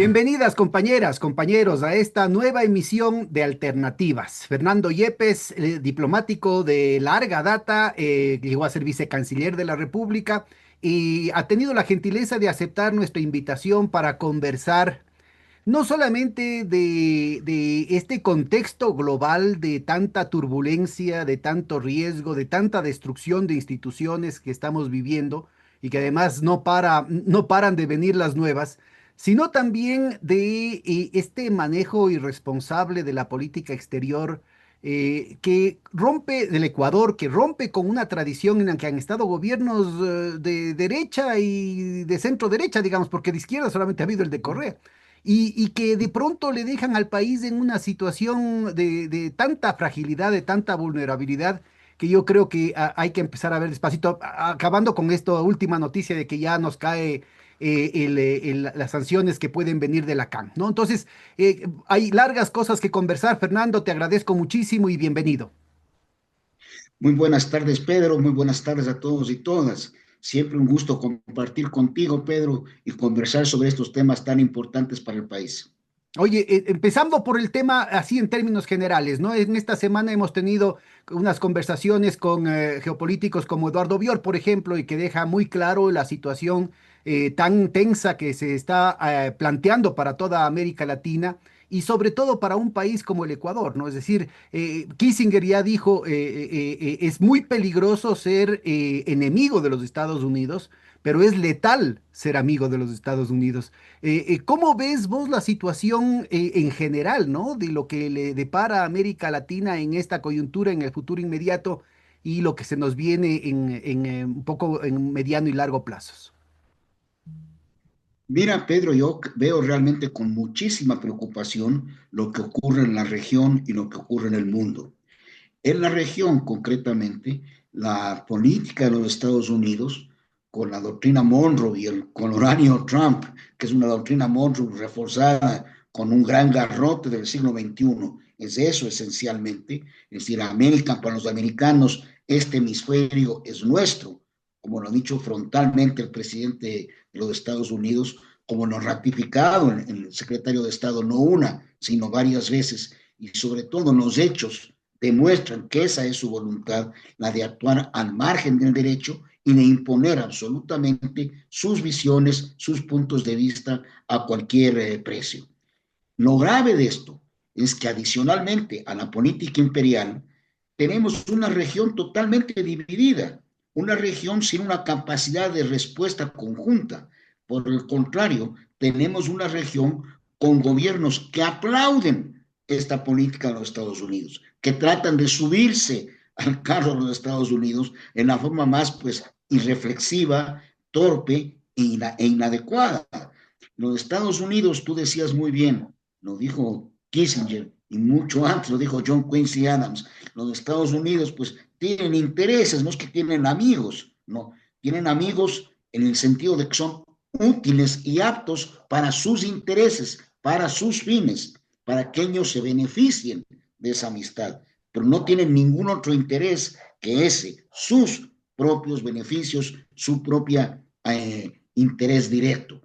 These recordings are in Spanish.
Bienvenidas compañeras, compañeros a esta nueva emisión de Alternativas. Fernando Yepes, diplomático de larga data, llegó a ser vicecanciller de la República y ha tenido la gentileza de aceptar nuestra invitación para conversar no solamente de este contexto global de tanta turbulencia, de tanto riesgo, de tanta destrucción de instituciones que estamos viviendo y que además no paran de venir las nuevas, sino también de este manejo irresponsable de la política exterior que rompe del Ecuador, que rompe con una tradición en la que han estado gobiernos de derecha y de centro derecha, digamos, porque de izquierda solamente ha habido el de Correa y que de pronto le dejan al país en una situación de tanta fragilidad, de tanta vulnerabilidad, que yo creo que hay que empezar a ver despacito, acabando con esta última noticia de que ya nos cae las sanciones que pueden venir de la CAN, ¿no? Entonces, hay largas cosas que conversar, Fernando, te agradezco muchísimo y bienvenido. Muy buenas tardes, Pedro. Muy buenas tardes a todos y todas. Siempre un gusto compartir contigo, Pedro, y conversar sobre estos temas tan importantes para el país. Oye, empezando por el tema así en términos generales, ¿no? En esta semana hemos tenido unas conversaciones con geopolíticos como Eduardo Bior, por ejemplo, y que deja muy claro la situación tan tensa que se está planteando para toda América Latina y sobre todo para un país como el Ecuador, ¿no? Es decir, Kissinger ya dijo, es muy peligroso ser enemigo de los Estados Unidos, pero es letal ser amigo de los Estados Unidos. ¿Cómo ves vos la situación en general, ¿no? De lo que le depara a América Latina en esta coyuntura, en el futuro inmediato y lo que se nos viene en un poco en mediano y largo plazos? Mira, Pedro, yo veo realmente con muchísima preocupación lo que ocurre en la región y lo que ocurre en el mundo. En la región, concretamente, la política de los Estados Unidos, con la doctrina Monroe y el coloranio Trump, que es una doctrina Monroe reforzada con un gran garrote del siglo XXI, es eso esencialmente, es decir, América, para los americanos, este hemisferio es nuestro, como lo ha dicho frontalmente el presidente de los Estados Unidos, como lo ha ratificado el secretario de Estado, no una, sino varias veces, y sobre todo en los hechos demuestran que esa es su voluntad, la de actuar al margen del derecho y de imponer absolutamente sus visiones, sus puntos de vista a cualquier precio. Lo grave de esto es que adicionalmente a la política imperial, tenemos una región totalmente dividida, una región sin una capacidad de respuesta conjunta. Por el contrario, tenemos una región con gobiernos que aplauden esta política de los Estados Unidos, que tratan de subirse al carro de los Estados Unidos en la forma más pues irreflexiva, torpe e inadecuada. Los Estados Unidos, tú decías muy bien, lo dijo Kissinger y mucho antes lo dijo John Quincy Adams, los Estados Unidos pues tienen intereses, no es que tienen amigos, no, tienen amigos en el sentido de que son útiles y aptos para sus intereses, para sus fines, para que ellos se beneficien de esa amistad, pero no tienen ningún otro interés que ese, sus propios beneficios, su propia interés directo.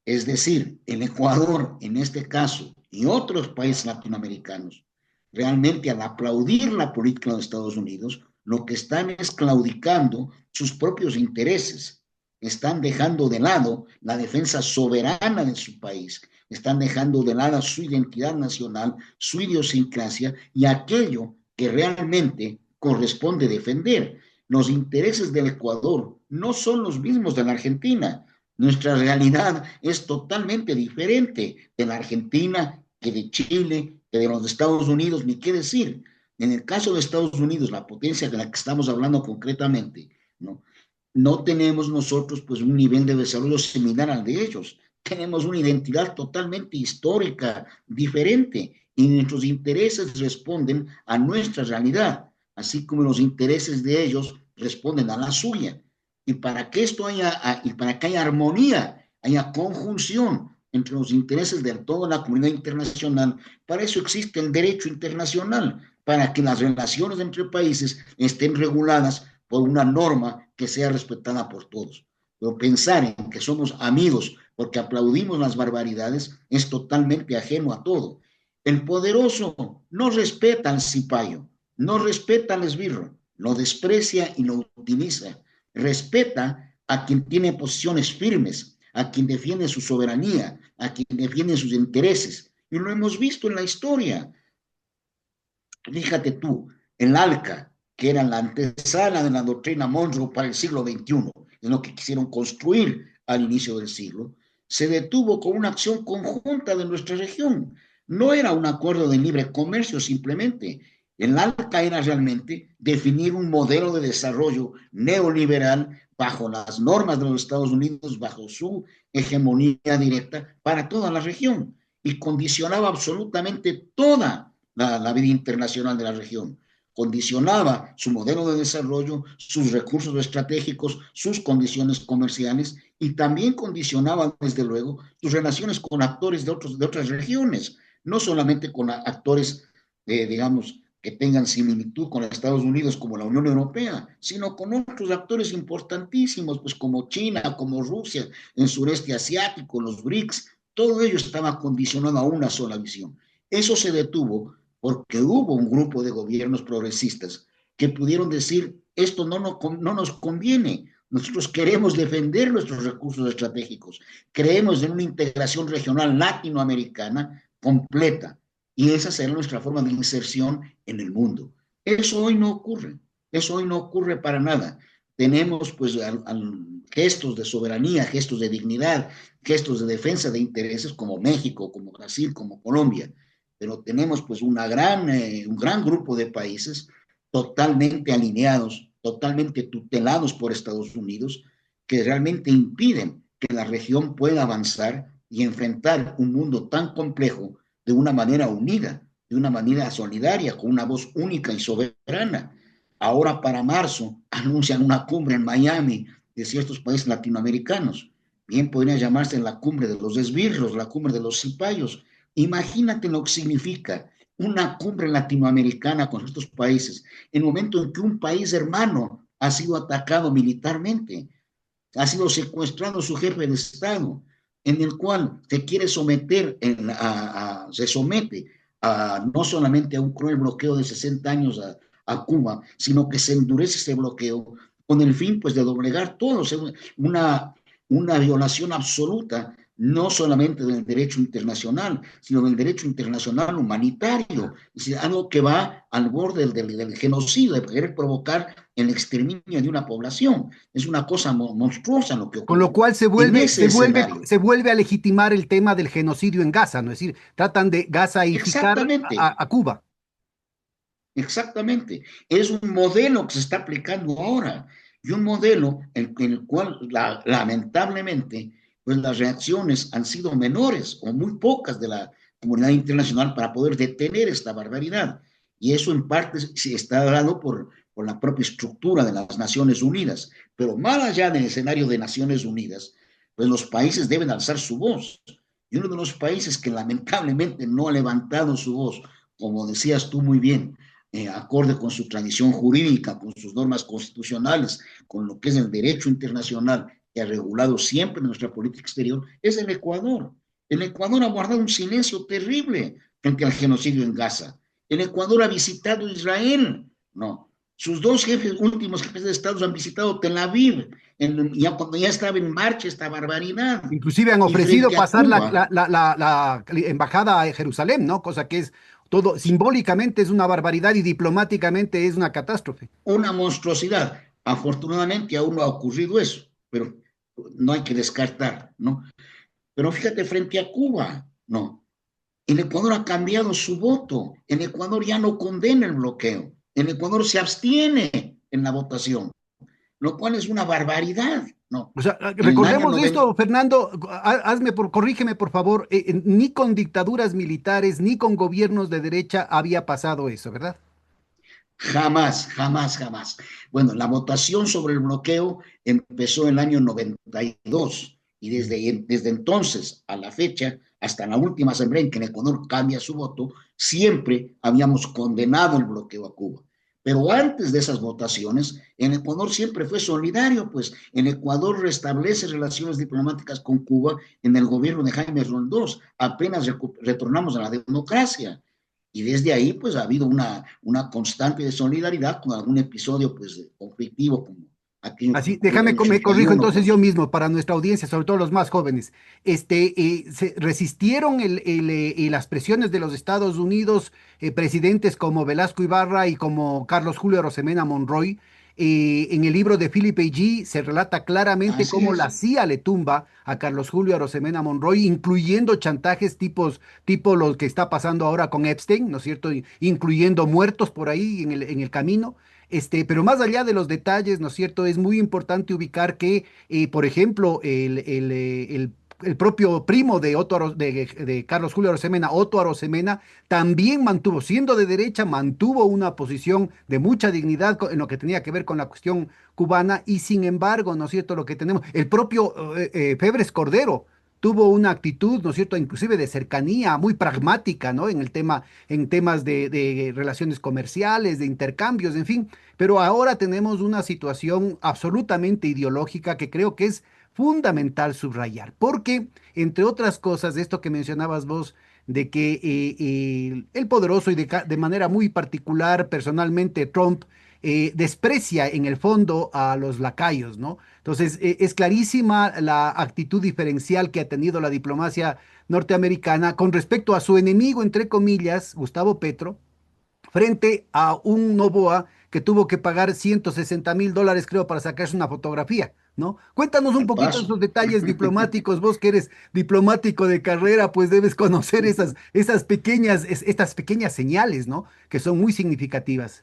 Es decir, el Ecuador, en este caso, y otros países latinoamericanos, realmente al aplaudir la política de los Estados Unidos, lo que están es claudicando sus propios intereses, están dejando de lado la defensa soberana de su país, están dejando de lado su identidad nacional, su idiosincrasia y aquello que realmente corresponde defender. Los intereses del Ecuador no son los mismos de la Argentina. Nuestra realidad es totalmente diferente de la Argentina, que de Chile, que de los Estados Unidos, ni qué decir. En el caso de Estados Unidos, la potencia de la que estamos hablando concretamente, ¿no? No tenemos nosotros pues un nivel de desarrollo similar al de ellos. Tenemos una identidad totalmente histórica, diferente, y nuestros intereses responden a nuestra realidad, así como los intereses de ellos responden a la suya. Y para que esto haya, y para que haya armonía, haya conjunción entre los intereses de toda la comunidad internacional, para eso existe el derecho internacional, para que las relaciones entre países estén reguladas por una norma que sea respetada por todos. Pero pensar en que somos amigos porque aplaudimos las barbaridades, es totalmente ajeno a todo. El poderoso no respeta al cipayo, no respeta al esbirro, lo desprecia y lo utiliza. Respeta a quien tiene posiciones firmes, a quien defiende su soberanía, a quien defiende sus intereses. Y lo hemos visto en la historia. Fíjate tú, el ALCA, que era la antesala de la doctrina Monroe para el siglo XXI, es lo que quisieron construir al inicio del siglo, se detuvo con una acción conjunta de nuestra región. No era un acuerdo de libre comercio simplemente. El ALCA era realmente definir un modelo de desarrollo neoliberal bajo las normas de los Estados Unidos, bajo su hegemonía directa para toda la región y condicionaba absolutamente toda la vida internacional de la región. Condicionaba su modelo de desarrollo, sus recursos estratégicos, sus condiciones comerciales y también condicionaba, desde luego, sus relaciones con actores de otras regiones, no solamente con actores, digamos, que tengan similitud con Estados Unidos como la Unión Europea, sino con otros actores importantísimos, pues como China, como Rusia, en sureste asiático, los BRICS, todo ello estaba condicionado a una sola visión. Eso se detuvo porque hubo un grupo de gobiernos progresistas que pudieron decir, esto no nos conviene, nosotros queremos defender nuestros recursos estratégicos, creemos en una integración regional latinoamericana completa, y esa será nuestra forma de inserción en el mundo. Eso hoy no ocurre, eso hoy no ocurre para nada. Tenemos pues gestos de soberanía, gestos de dignidad, gestos de defensa de intereses como México, como Brasil, como Colombia, pero tenemos pues un gran grupo de países totalmente alineados, totalmente tutelados por Estados Unidos, que realmente impiden que la región pueda avanzar y enfrentar un mundo tan complejo de una manera unida, de una manera solidaria, con una voz única y soberana. Ahora para marzo anuncian una cumbre en Miami de ciertos países latinoamericanos. Bien podría llamarse la cumbre de los esbirros, la cumbre de los cipayos. Imagínate lo que significa una cumbre latinoamericana con estos países, en el momento en que un país hermano ha sido atacado militarmente, ha sido secuestrado su jefe de Estado, en el cual se quiere someter, se somete no solamente a un cruel bloqueo de 60 años a Cuba, sino que se endurece ese bloqueo con el fin pues de doblegar todo, una violación absoluta no solamente del derecho internacional, sino del derecho internacional humanitario, es decir, algo que va al borde del genocidio, de querer provocar el exterminio de una población. Es una cosa monstruosa lo que Con lo ocurre. cual En ese escenario, se vuelve a legitimar el tema del genocidio en Gaza, ¿no? Es decir, tratan de gasaificar exactamente, a Cuba. exactamente. Es un modelo que se está aplicando ahora y un modelo en el cual lamentablemente pues las reacciones han sido menores o muy pocas de la comunidad internacional para poder detener esta barbaridad. Y eso en parte se está dado por la propia estructura de las Naciones Unidas. Pero más allá del escenario de Naciones Unidas, pues los países deben alzar su voz. Y uno de los países que lamentablemente no ha levantado su voz, como decías tú muy bien, acorde con su tradición jurídica, con sus normas constitucionales, con lo que es el derecho internacional que ha regulado siempre nuestra política exterior, es el Ecuador. El Ecuador ha guardado un silencio terrible frente al genocidio en Gaza. El Ecuador ha visitado Israel, no. Sus dos últimos jefes de Estado han visitado Tel Aviv, cuando ya estaba en marcha esta barbaridad. Inclusive han Y ofrecido frente a pasar Cuba, la embajada a Jerusalén, ¿no? Cosa que es todo, simbólicamente es una barbaridad y diplomáticamente es una catástrofe. una monstruosidad. Afortunadamente aún no ha ocurrido eso, pero no hay que descartar, ¿no? Pero fíjate, frente a Cuba, no. El Ecuador ha cambiado su voto. El Ecuador ya no condena el bloqueo. El Ecuador se abstiene en la votación, lo cual es una barbaridad, ¿no? O sea, En el año recordemos 90, esto, Fernando, corrígeme por favor, ni con dictaduras militares ni con gobiernos de derecha había pasado eso, ¿verdad? jamás, jamás, jamás. Bueno, la votación sobre el bloqueo empezó en el año 92 y desde entonces a la fecha, hasta la última asamblea en que el Ecuador cambia su voto, siempre habíamos condenado el bloqueo a Cuba. Pero antes de esas votaciones, en Ecuador siempre fue solidario, pues en Ecuador restablece relaciones diplomáticas con Cuba en el gobierno de Jaime Roldós, apenas retornamos a la democracia. Y desde ahí, pues ha habido una constante de solidaridad con algún episodio, pues, conflictivo, como aquello que Así, ocurrió en déjame, el me ochenta y corrijo uno, entonces yo pues. mismo para nuestra audiencia, sobre todo los más jóvenes. Se resistieron las presiones de los Estados Unidos, presidentes como Velasco Ibarra y como Carlos Julio Rosemena Monroy. En el libro de Philip A. G. se relata claramente Así cómo la es. CIA le tumba a Carlos Julio Rosemena Monroy, incluyendo chantajes tipo lo que está pasando ahora con Epstein, ¿no es cierto? Incluyendo muertos por ahí en el camino. Pero más allá de los detalles, ¿no es cierto? Es muy importante ubicar que, por ejemplo, el propio primo de, de Carlos Julio Arosemena, Otto Arosemena, también mantuvo, siendo de derecha, mantuvo una posición de mucha dignidad en lo que tenía que ver con la cuestión cubana y sin embargo, ¿no es cierto? Lo que tenemos, el propio Febres Cordero tuvo una actitud, ¿no es cierto?, inclusive de cercanía, muy pragmática, ¿no? En temas de relaciones comerciales, de intercambios, en fin. Pero ahora tenemos una situación absolutamente ideológica que creo que es fundamental subrayar, porque, entre otras cosas, esto que mencionabas vos, de que el poderoso y de manera muy particular, personalmente, Trump, desprecia en el fondo a los lacayos, ¿no? Entonces, es clarísima la actitud diferencial que ha tenido la diplomacia norteamericana con respecto a su enemigo, entre comillas, Gustavo Petro, frente a un Novoa que tuvo que pagar $160,000, creo, para sacarse una fotografía, ¿no? Cuéntanos un Al poquito de paso. esos detalles diplomáticos, vos que eres diplomático de carrera, pues debes conocer estas pequeñas señales, ¿no? Que son muy significativas.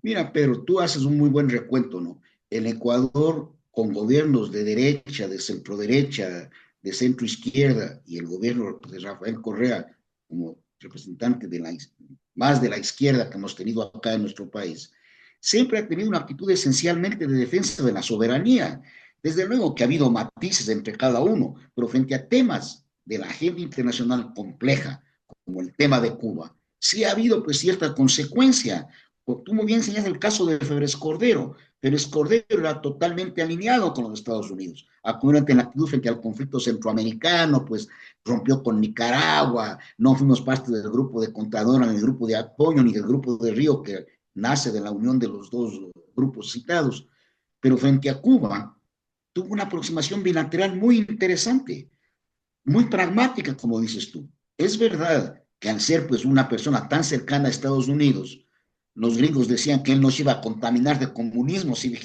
Mira, pero tú haces un muy buen recuento, ¿no? En Ecuador, con gobiernos de derecha, de centro derecha, de centro izquierda, y el gobierno de Rafael Correa como representante más de la izquierda que hemos tenido acá en nuestro país, siempre ha tenido una actitud esencialmente de defensa de la soberanía. Desde luego que ha habido matices entre cada uno, pero frente a temas de la agenda internacional compleja, como el tema de Cuba, sí ha habido pues cierta consecuencia. Tú muy bien enseñas el caso de Febres Cordero. Febres Cordero era totalmente alineado con los Estados Unidos. Acuérdate en la actitud frente al conflicto centroamericano, pues rompió con Nicaragua, no fuimos parte del grupo de Contadora, ni del grupo de apoyo, ni del grupo de Río, que nace de la unión de los dos grupos citados. Pero frente a Cuba, tuvo una aproximación bilateral muy interesante, muy pragmática, como dices tú. Es verdad que al ser pues una persona tan cercana a Estados Unidos, los gringos decían que él nos iba a contaminar de comunismo si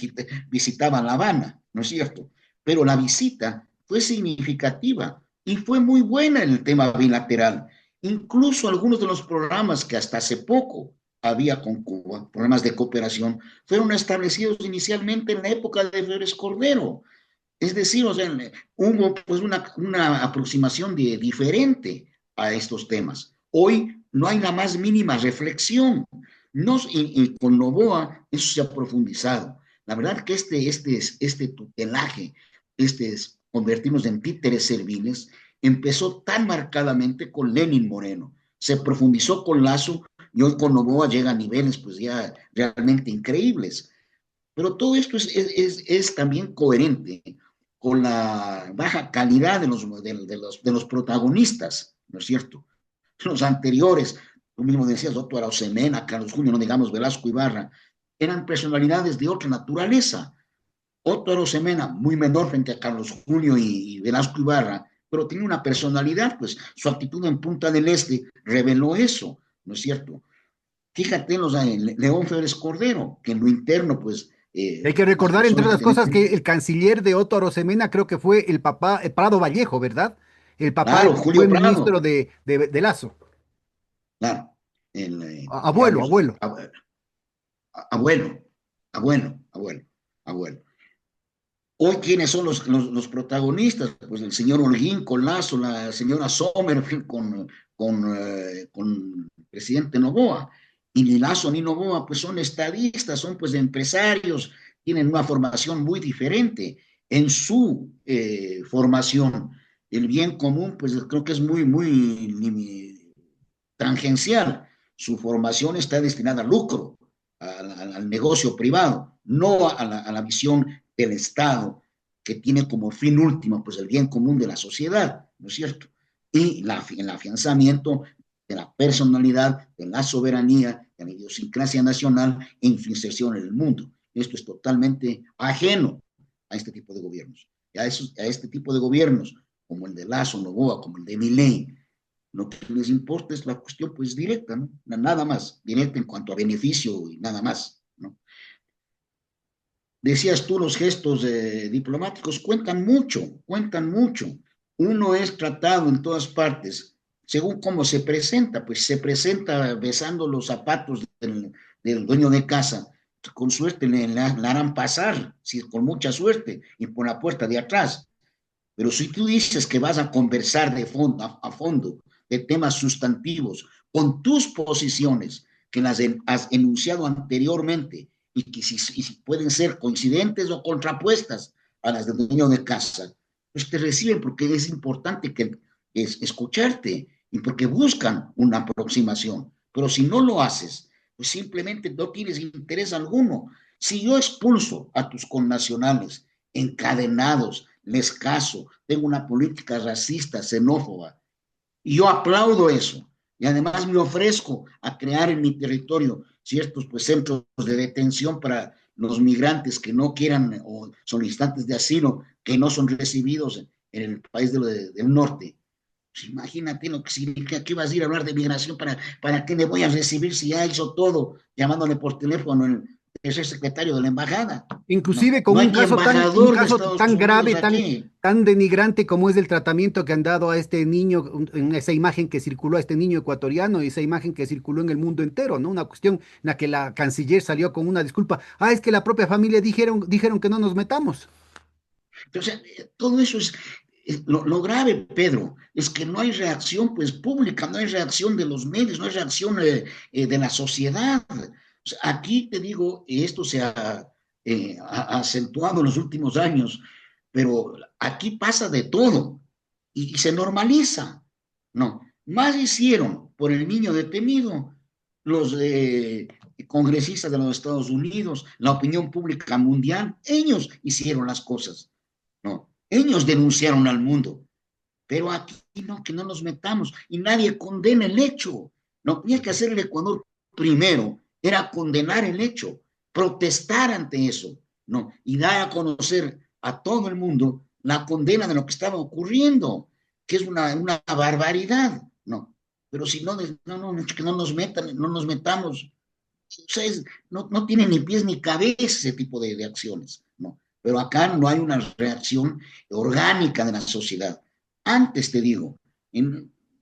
visitaban La Habana, ¿no es cierto? Pero la visita fue significativa y fue muy buena en el tema bilateral. Incluso algunos de los programas que hasta hace poco había con Cuba, programas de cooperación, fueron establecidos inicialmente en la época de Flores Cordero. Es decir, o sea, hubo pues una aproximación diferente a estos temas. Hoy no hay la más mínima reflexión. Y con Novoa eso se ha profundizado. La verdad que este tutelaje, convertirnos en títeres serviles, empezó tan marcadamente con Lenin Moreno. Se profundizó con Lazo y hoy con Novoa llega a niveles pues ya realmente increíbles. Pero todo esto es también coherente con la baja calidad de los protagonistas, ¿no es cierto? Los anteriores, tú mismo decías, doctor Arosemena, Carlos Julio, no digamos Velasco Ibarra, eran personalidades de otra naturaleza. Otto Arosemena, muy menor frente a Carlos Julio y Velasco Ibarra, pero tiene una personalidad, pues su actitud en Punta del Este reveló eso, ¿no es cierto? Fíjate en León Férez Cordero, que en lo interno, pues, Hay que las recordar, entre personas que otras cosas, que tenían, el canciller de Otto Arosemena creo que fue el papá Prado Vallejo, ¿verdad? El papá del claro, que Julio fue ministro Prado, de Lazo. claro, Abuelo, Carlos, abuelo. abuelo, abuelo, abuelo. Hoy, ¿quiénes son los protagonistas? Pues el señor Holguín con Lazo, la señora Sommerfield con el presidente Novoa. Y ni Lazo ni Novoa, pues son estadistas, son pues empresarios, tienen una formación muy diferente. En su formación, el bien común, pues creo que es muy tangencial. su formación está destinada al lucro, al negocio privado, no a la visión del Estado, que tiene como fin último pues el bien común de la sociedad, ¿no es cierto? Y el afianzamiento de la personalidad, de la soberanía, de la idiosincrasia nacional e inserción en el mundo. Esto es totalmente ajeno a este tipo de gobiernos. A este tipo de gobiernos, como el de Lazo, Novoa, como el de Milei, lo que les importa es la cuestión pues directa, ¿no? Nada más, directa en cuanto a beneficio y nada más, ¿no? Decías tú, los gestos diplomáticos cuentan mucho, cuentan mucho. Uno es tratado en todas partes, según cómo se presenta, pues se presenta besando los zapatos del dueño de casa. Con suerte la harán pasar, si, con mucha suerte, y por la puerta de atrás. Pero si tú dices que vas a conversar de fondo, a fondo de temas sustantivos con tus posiciones que las has enunciado anteriormente y que si pueden ser coincidentes o contrapuestas a las del dueño de casa, pues te reciben porque es importante que escucharte y porque buscan una aproximación. Pero si no lo haces, pues simplemente no tienes interés alguno. Si yo expulso a tus connacionales encadenados, les caso, tengo una política racista, xenófoba, y yo aplaudo eso. Y además me ofrezco a crear en mi territorio ciertos pues, centros de detención para los migrantes que no quieran o solicitantes de asilo que no son recibidos en el país del norte. Pues imagínate lo que significa que vas a ir a hablar de migración, para qué le voy a recibir si ya hizo todo, llamándole por teléfono el secretario de la embajada. No, Inclusive con no hay un ni caso un embajador de caso Estados tan grave, Unidos aquí. tan denigrante como es el tratamiento que han dado a este niño, en esa imagen que circuló a este niño ecuatoriano y esa imagen que circuló en el mundo entero, ¿no? Una cuestión en la que la canciller salió con una disculpa. Ah, es que la propia familia dijeron que no nos metamos. Entonces, todo eso es lo grave, Pedro, es que no hay reacción pues pública, no hay reacción de los medios, no hay reacción de la sociedad. O sea, aquí te digo, esto se ha acentuado en los últimos años, pero aquí pasa de todo y se normaliza. No, más hicieron por el niño detenido los congresistas de los Estados Unidos, la opinión pública mundial, ellos hicieron las cosas. No, ellos denunciaron al mundo, pero aquí no, que no nos metamos y nadie condena el hecho. No tenía que hacer el Ecuador primero, era condenar el hecho, protestar ante eso, no, y dar a conocer a todo el mundo la condena de lo que estaba ocurriendo, que es una barbaridad, no. Pero si no, que no nos metan, no nos metamos, ustedes no tienen ni pies ni cabeza ese tipo de acciones, ¿no? Pero acá no hay una reacción orgánica de la sociedad. Antes te digo,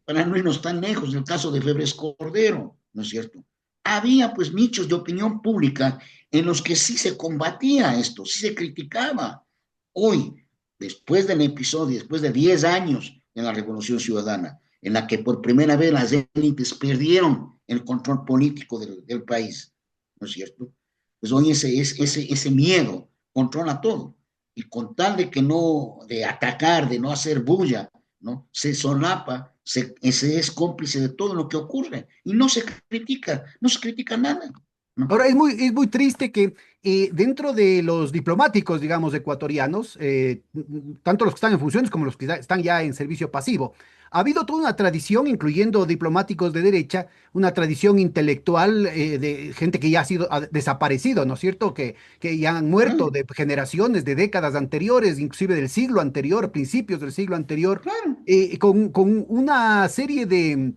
para no irnos tan lejos, el caso de Febres Cordero, ¿no es cierto? Había pues nichos de opinión pública en los que sí se combatía esto, sí se criticaba. Hoy, después del episodio, después de 10 años de la Revolución Ciudadana, en la que por primera vez las élites perdieron el control político del país, ¿no es cierto? Pues hoy ese miedo controla todo. Y con tal de que no, de atacar, de no hacer bulla, ¿no? Se solapa, se es cómplice de todo lo que ocurre y no se critica nada, ¿no? Ahora, es muy triste que dentro de los diplomáticos, digamos, ecuatorianos, tanto los que están en funciones como los que están ya en servicio pasivo, ha habido toda una tradición, incluyendo diplomáticos de derecha, una tradición intelectual de gente que ya ha desaparecido, ¿no es cierto? Que ya han muerto Claro, de generaciones, de décadas anteriores, inclusive del siglo anterior, principios del siglo anterior, claro. con una serie de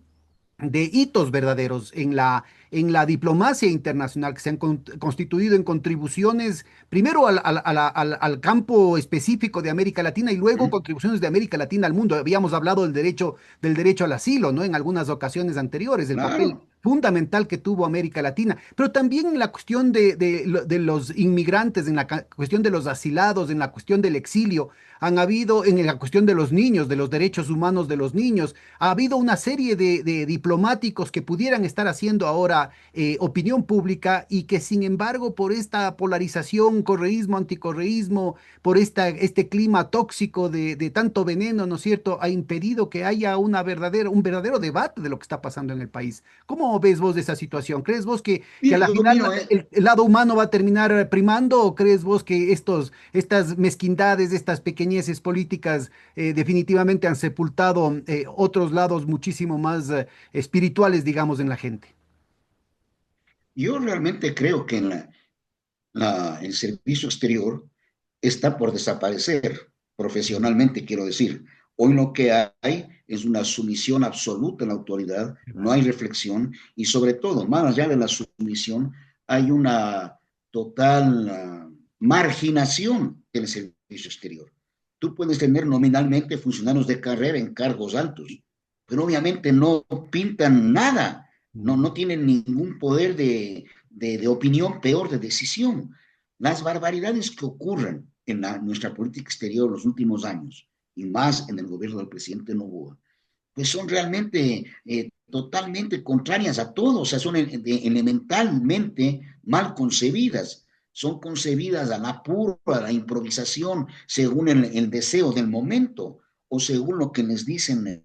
hitos verdaderos en la diplomacia internacional que se han constituido en contribuciones, primero al campo específico de América Latina y luego contribuciones de América Latina al mundo. Habíamos hablado del derecho al asilo, ¿no? En algunas ocasiones anteriores, el papel Claro. fundamental que tuvo América Latina, pero también en la cuestión de los inmigrantes, en la cuestión de los asilados, en la cuestión del exilio, han habido, en la cuestión de los niños, de los derechos humanos de los niños, ha habido una serie de diplomáticos que pudieran estar haciendo ahora opinión pública y que sin embargo por esta polarización, correísmo, anticorreísmo, por este clima tóxico de tanto veneno, ¿no es cierto?, ha impedido que haya un verdadero debate de lo que está pasando en el país. ¿Cómo ves vos esa situación? ¿Crees vos que a Mira, la yo final miro, el lado humano va a terminar primando o crees vos que estas mezquindades, estas pequeñeces políticas definitivamente han sepultado otros lados muchísimo más espirituales, digamos, en la gente? yo realmente creo que el servicio exterior está por desaparecer profesionalmente, quiero decir. Hoy lo que hay es una sumisión absoluta en la autoridad, no hay reflexión y sobre todo, más allá de la sumisión, hay una total marginación del servicio exterior. Tú puedes tener nominalmente funcionarios de carrera en cargos altos, pero obviamente no pintan nada, no tienen ningún poder de opinión, peor de decisión. Las barbaridades que ocurren en nuestra política exterior en los últimos años, y más en el gobierno del presidente Noboa, pues son realmente totalmente contrarias a todo, o sea, son elementalmente mal concebidas, son concebidas a la apuro, a la improvisación, según el deseo del momento, o según lo que les dicen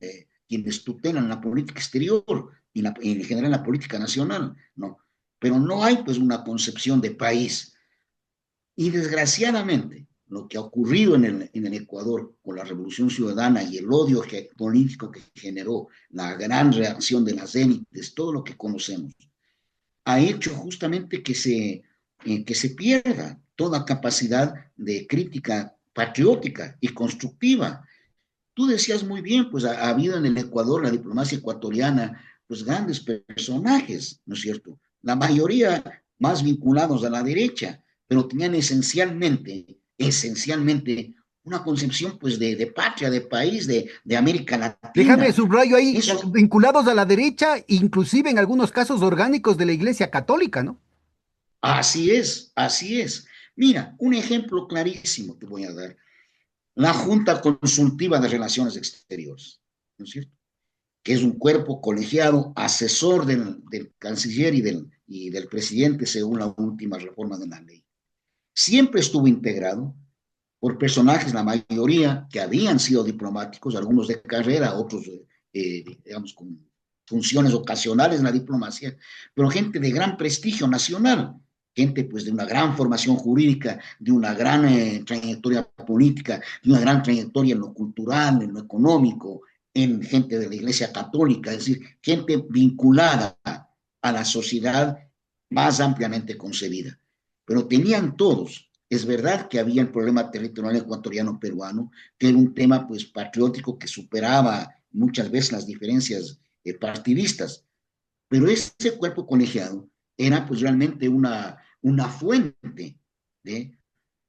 quienes tutelan la política exterior y en general la política nacional, ¿no? Pero no hay pues una concepción de país. Y desgraciadamente, lo que ha ocurrido en el Ecuador con la Revolución Ciudadana y el odio político que generó, la gran reacción de las élites, todo lo que conocemos, ha hecho justamente que se pierda toda capacidad de crítica patriótica y constructiva. Tú decías muy bien, pues ha habido en el Ecuador, la diplomacia ecuatoriana, pues grandes personajes, ¿no es cierto? La mayoría más vinculados a la derecha, pero tenían esencialmente, una concepción pues de patria, de país, de América Déjame Latina. subrayo ahí, Eso, vinculados a la derecha, inclusive en algunos casos orgánicos de la Iglesia Católica, ¿no? así es, así es. Mira, un ejemplo clarísimo te voy a dar. La Junta Consultiva de Relaciones Exteriores, ¿no es cierto? Que es un cuerpo colegiado, asesor del canciller y del presidente según la última reforma de la ley. Siempre estuvo integrado por personajes, la mayoría que habían sido diplomáticos, algunos de carrera, otros, digamos, con funciones ocasionales en la diplomacia, pero gente de gran prestigio nacional, gente pues de una gran formación jurídica, de una gran trayectoria política, de una gran trayectoria en lo cultural, en lo económico, en gente de la Iglesia Católica, es decir, gente vinculada a la sociedad más ampliamente concebida. Pero tenían todos, es verdad que había el problema territorial ecuatoriano-peruano, que era un tema pues patriótico que superaba muchas veces las diferencias partidistas, pero ese cuerpo colegiado era pues realmente una fuente de,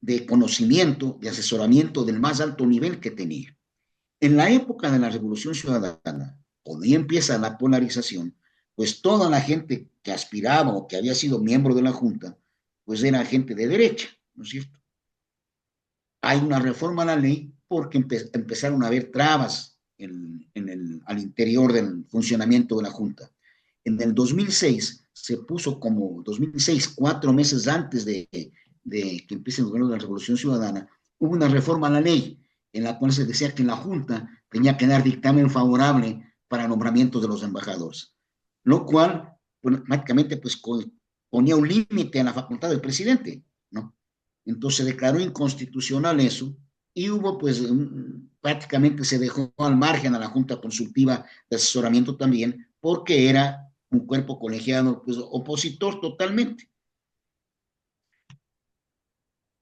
de conocimiento, de asesoramiento del más alto nivel que tenía. En la época de la Revolución Ciudadana, cuando ya empieza la polarización, pues toda la gente que aspiraba o que había sido miembro de la Junta, pues era gente de derecha, ¿no es cierto? Hay una reforma a la ley porque empezaron a haber trabas al interior del funcionamiento de la Junta. En el 2006 se puso como 2006, 4 meses antes de que empiece el gobierno de la Revolución Ciudadana, hubo una reforma a la ley en la cual se decía que la Junta tenía que dar dictamen favorable para nombramientos de los embajadores, lo cual pues, prácticamente pues, ponía un límite a la facultad del presidente, ¿no? Entonces se declaró inconstitucional eso y hubo pues prácticamente se dejó al margen a la Junta Consultiva de Asesoramiento también porque era un cuerpo colegiado pues opositor totalmente.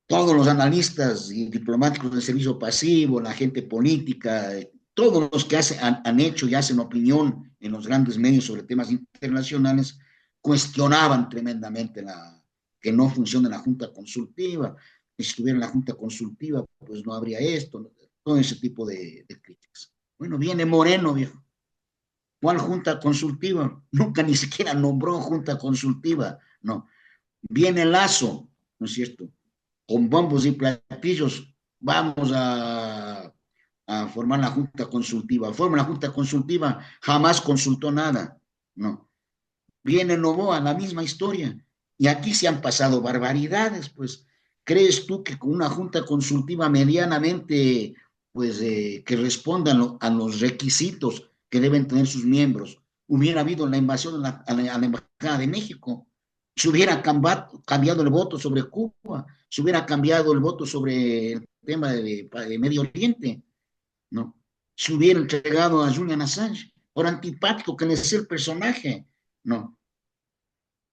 Todos los analistas y diplomáticos del servicio pasivo, la gente política, todos los que han hecho y hacen opinión en los grandes medios sobre temas internacionales, cuestionaban tremendamente que no funcione la Junta Consultiva, que si estuviera en la Junta Consultiva, pues no habría esto, todo ese tipo de críticas. Bueno, viene Moreno, viejo. ¿Cuál Junta Consultiva? Nunca ni siquiera nombró Junta Consultiva, no. Viene Lazo, ¿no es cierto? Con bombos y platillos, vamos a formar la Junta Consultiva. Forma la Junta Consultiva, jamás consultó nada. No. Viene Novoa, la misma historia. Y aquí se han pasado barbaridades, pues. ¿Crees tú que con una Junta Consultiva medianamente, pues, que respondan a los requisitos que deben tener sus miembros, hubiera habido la invasión a la Embajada de México, se hubiera cambiado el voto sobre Cuba, se hubiera cambiado el voto sobre el tema de Medio Oriente, ¿no? Se hubiera entregado a Julian Assange, por antipático que le sea el personaje, ¿no?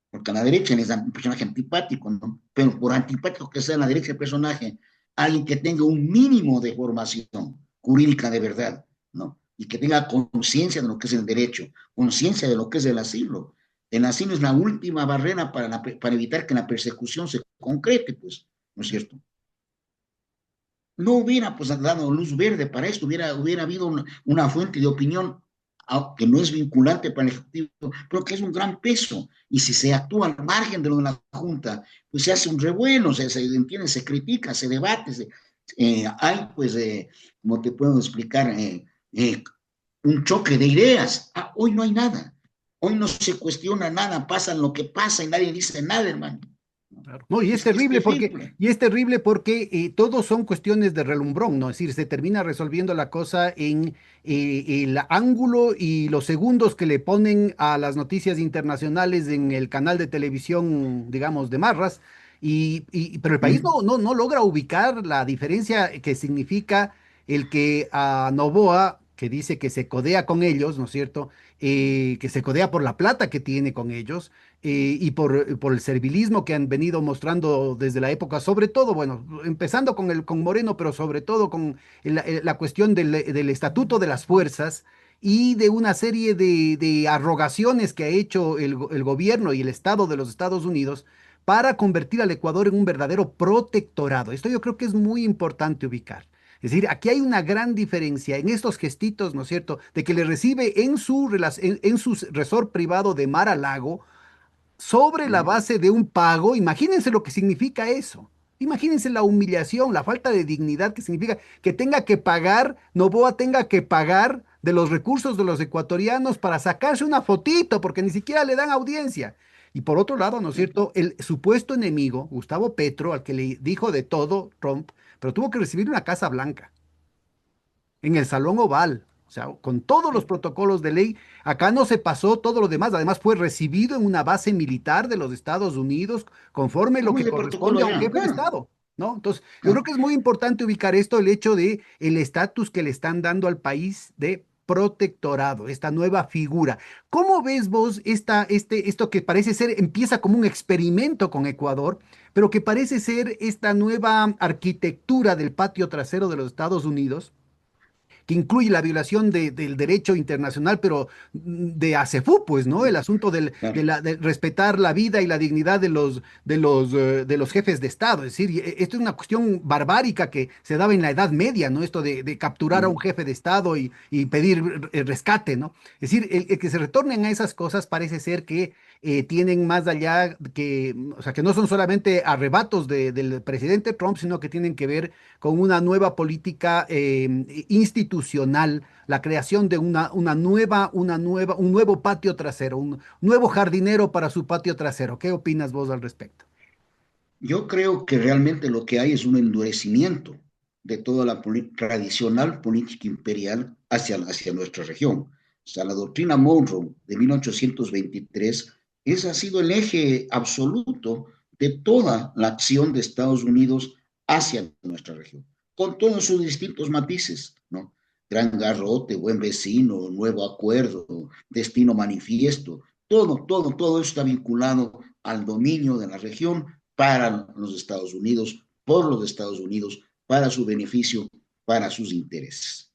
Porque a la derecha les da un personaje antipático, ¿no? Pero por antipático que sea a la derecha el personaje, alguien que tenga un mínimo de formación jurídica de verdad, ¿no? Y que tenga conciencia de lo que es el derecho, conciencia de lo que es el asilo. El asilo es la última barrera para evitar que la persecución se concrete, pues, ¿no es cierto? No hubiera pues dado luz verde para esto, hubiera habido una fuente de opinión que no es vinculante para el Ejecutivo, pero que es un gran peso. Y si se actúa al margen de lo de la Junta, pues se hace un revuelo, entiende, se critica, se debate, hay pues, como te puedo explicar, eh, un choque de ideas. Hoy no hay nada, hoy no se cuestiona nada, pasa lo que pasa y nadie dice nada, hermano. Claro. No, y Es terrible. es terrible porque todos son cuestiones de relumbrón, ¿no? Es decir, se termina resolviendo la cosa en el ángulo y los segundos que le ponen a las noticias internacionales en el canal de televisión, digamos, de Marras, pero el país ¿Mm? no logra ubicar la diferencia que significa el que a Novoa, que dice que se codea con ellos, ¿no es cierto? Que se codea por la plata que tiene con ellos y por el servilismo que han venido mostrando desde la época, sobre todo, bueno, empezando con Moreno, pero sobre todo con la cuestión del estatuto de las fuerzas y de una serie de arrogaciones que ha hecho el gobierno y el Estado de los Estados Unidos para convertir al Ecuador en un verdadero protectorado. Esto yo creo que es muy importante ubicar. Es decir, aquí hay una gran diferencia en estos gestitos, ¿no es cierto?, de que le recibe en su resort privado de Mar a Lago sobre la ¿Mm? base de un pago. Imagínense lo que significa eso. Imagínense la humillación, la falta de dignidad que significa que tenga que pagar, Novoa tenga que pagar de los recursos de los ecuatorianos para sacarse una fotito, porque ni siquiera le dan audiencia. Y por otro lado, ¿no es cierto? El supuesto enemigo, Gustavo Petro, al que le dijo de todo Trump, pero tuvo que recibir una Casa Blanca en el Salón Oval, o sea, con todos los protocolos de ley. Acá no se pasó todo lo demás, además fue recibido en una base militar de los Estados Unidos, conforme lo ¿Cómo que es el corresponde protocolo a un allá? jefe de Claro, Estado, ¿no? Entonces, yo creo claro. que es muy importante ubicar esto, el hecho de el estatus que le están dando al país de protectorado, esta nueva figura. ¿Cómo ves vos esto que parece ser, empieza como un experimento con Ecuador, pero que parece ser esta nueva arquitectura del patio trasero de los Estados Unidos, que incluye la violación del derecho internacional, pero de ACEFU, pues, ¿no? El asunto Claro. de respetar la vida y la dignidad de los jefes de Estado. Es decir, esto es una cuestión barbárica que se daba en la Edad Media, ¿no? Esto de capturar a un Mm. jefe de Estado y pedir rescate, ¿no? Es decir, el que se retornen a esas cosas parece ser que tienen más allá que, o sea, que no son solamente arrebatos del presidente Trump, sino que tienen que ver con una nueva política institucional, la creación de un nuevo patio trasero, un nuevo jardinero para su patio trasero. ¿Qué opinas vos al respecto? Yo creo que realmente lo que hay es un endurecimiento de toda la tradicional política imperial hacia nuestra región. O sea, la doctrina Monroe de 1823, ese ha sido el eje absoluto de toda la acción de Estados Unidos hacia nuestra región, con todos sus distintos matices, ¿no? Gran Garrote, Buen Vecino, Nuevo Acuerdo, Destino Manifiesto, todo eso está vinculado al dominio de la región para los Estados Unidos, por los Estados Unidos, para su beneficio, para sus intereses.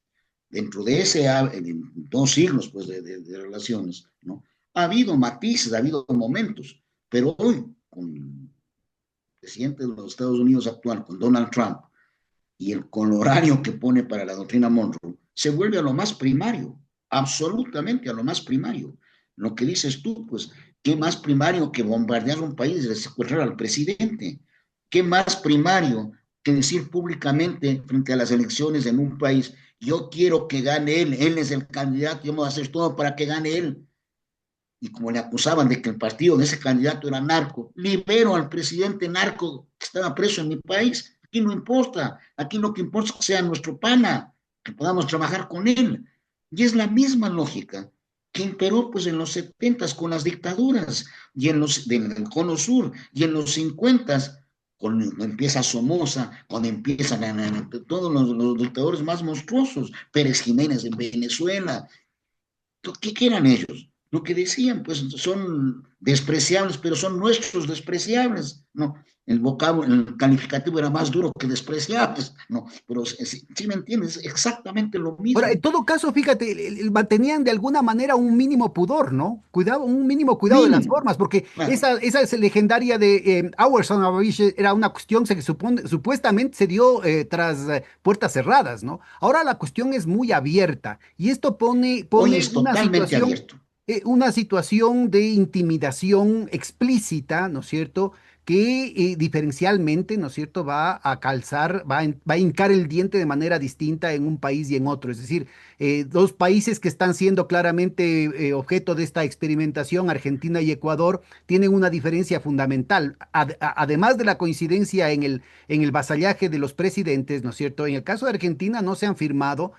Dentro de ese, en 2 siglos pues, de relaciones, ¿no? Ha habido matices, ha habido momentos, pero hoy, con el presidente de los Estados Unidos actual, con Donald Trump, y el colorario que pone para la doctrina Monroe, se vuelve a lo más primario, absolutamente a lo más primario. Lo que dices tú, pues, ¿qué más primario que bombardear un país y secuestrar al presidente? ¿Qué más primario que decir públicamente frente a las elecciones en un país, yo quiero que gane él es el candidato, yo vamos a hacer todo para que gane él? Y como le acusaban de que el partido de ese candidato era narco, libero al presidente narco que estaba preso en mi país. Aquí no importa, aquí lo que importa es que sea nuestro pana, que podamos trabajar con él. Y es la misma lógica que imperó pues en los 70 con las dictaduras y en del Cono Sur y en los 50 cuando empieza Somoza, cuando empiezan todos los dictadores más monstruosos, Pérez Jiménez en Venezuela. ¿Qué eran ellos? Lo que decían, pues son despreciables, pero son nuestros despreciables, ¿no? El vocablo, el calificativo era más duro que despreciables, ¿no? Pero si me entiendes, exactamente lo Ahora, en mismo. todo caso, fíjate, mantenían de alguna manera un mínimo pudor, ¿no? Cuidado, un mínimo cuidado de las Mínimo. formas, porque Bueno, esa es legendaria de Hours on a Beach, era una cuestión que supuestamente se dio tras puertas cerradas, ¿no? Ahora la cuestión es muy abierta y esto hoy pone es totalmente abierto. una situación de intimidación explícita, ¿no es cierto? Que diferencialmente, ¿no es cierto?, va a calzar, va a hincar el diente de manera distinta en un país y en otro. Es decir, dos países que están siendo claramente objeto de esta experimentación, Argentina y Ecuador, tienen una diferencia fundamental. Además de la coincidencia en el vasallaje de los presidentes, ¿no es cierto? En el caso de Argentina no se han firmado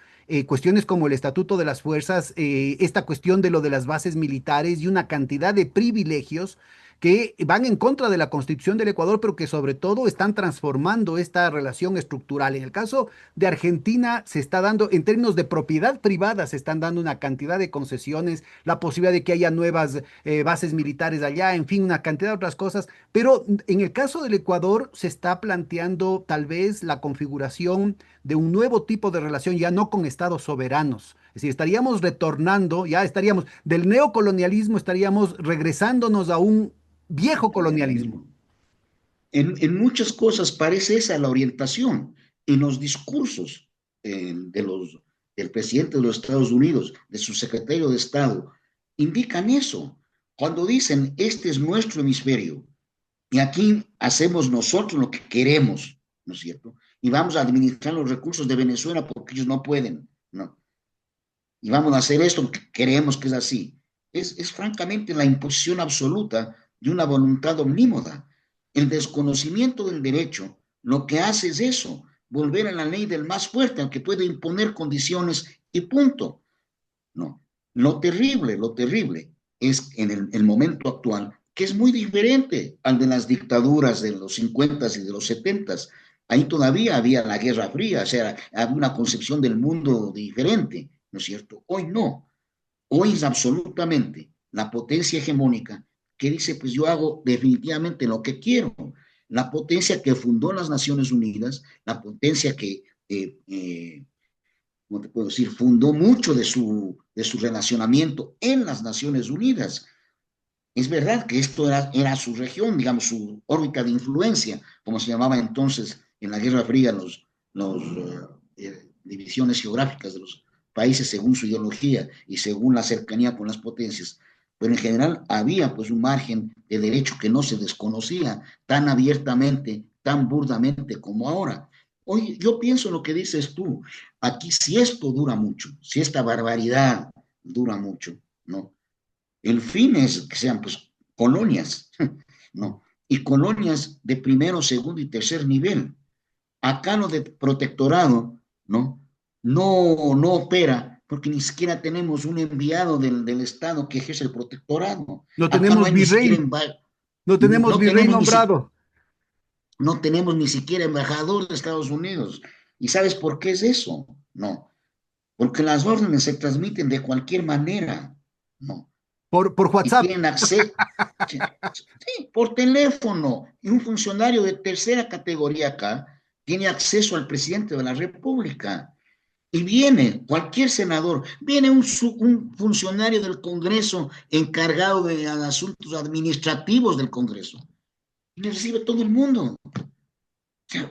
cuestiones como el Estatuto de las Fuerzas, esta cuestión de lo de las bases militares y una cantidad de privilegios que van en contra de la Constitución del Ecuador, pero que sobre todo están transformando esta relación estructural. En el caso de Argentina se está dando, en términos de propiedad privada, se están dando una cantidad de concesiones, la posibilidad de que haya nuevas bases militares allá, en fin, una cantidad de otras cosas, pero en el caso del Ecuador se está planteando tal vez la configuración de un nuevo tipo de relación, ya no con estados soberanos. Es decir, estaríamos retornando, ya estaríamos del neocolonialismo, estaríamos regresándonos a un viejo colonialismo. Colonialismo. En muchas cosas parece esa la orientación. En los discursos del presidente de los Estados Unidos, de su secretario de Estado, indican eso. Cuando dicen, este es nuestro hemisferio y aquí hacemos nosotros lo que queremos, ¿no es cierto? Y vamos a administrar los recursos de Venezuela porque ellos no pueden, ¿no? Y vamos a hacer esto porque creemos que es así. Es francamente la imposición absoluta de una voluntad omnímoda. El desconocimiento del derecho lo que hace es eso, volver a la ley del más fuerte, al que puede imponer condiciones y punto. No. Lo terrible es en el momento actual, que es muy diferente al de las dictaduras de los 50 y de los 70. Ahí todavía había la Guerra Fría, o sea, había una concepción del mundo diferente, ¿no es cierto? Hoy no. Hoy es absolutamente la potencia hegemónica que dice, pues yo hago definitivamente lo que quiero. La potencia que fundó las Naciones Unidas, la potencia que ¿cómo te puedo decir?, fundó mucho de su relacionamiento en las Naciones Unidas. Es verdad que esto era su región, digamos, su órbita de influencia, como se llamaba entonces en la Guerra Fría divisiones geográficas de los países según su ideología y según la cercanía con las potencias. Pero en general había pues un margen de derecho que no se desconocía tan abiertamente, tan burdamente como ahora. Oye, yo pienso lo que dices tú. Aquí, si esto dura mucho, si esta barbaridad dura mucho, ¿no? El fin es que sean, pues, colonias, ¿no? Y colonias de primero, segundo y tercer nivel. Acá lo de protectorado, ¿no? No opera porque ni siquiera tenemos un enviado del Estado que ejerce el protectorado. No Acá no tenemos hay ni siquiera, virrey, no tenemos no virrey tenemos ni siquiera nombrado. no tenemos ni siquiera embajador de Estados Unidos. ¿Y sabes por qué es eso? No, porque las órdenes se transmiten de cualquier manera, no, Por y WhatsApp. tienen acceso, sí, por teléfono, y un funcionario de tercera categoría acá tiene acceso al presidente de la República. Y viene cualquier senador, viene un funcionario del Congreso encargado de asuntos administrativos del Congreso, y le recibe todo el mundo.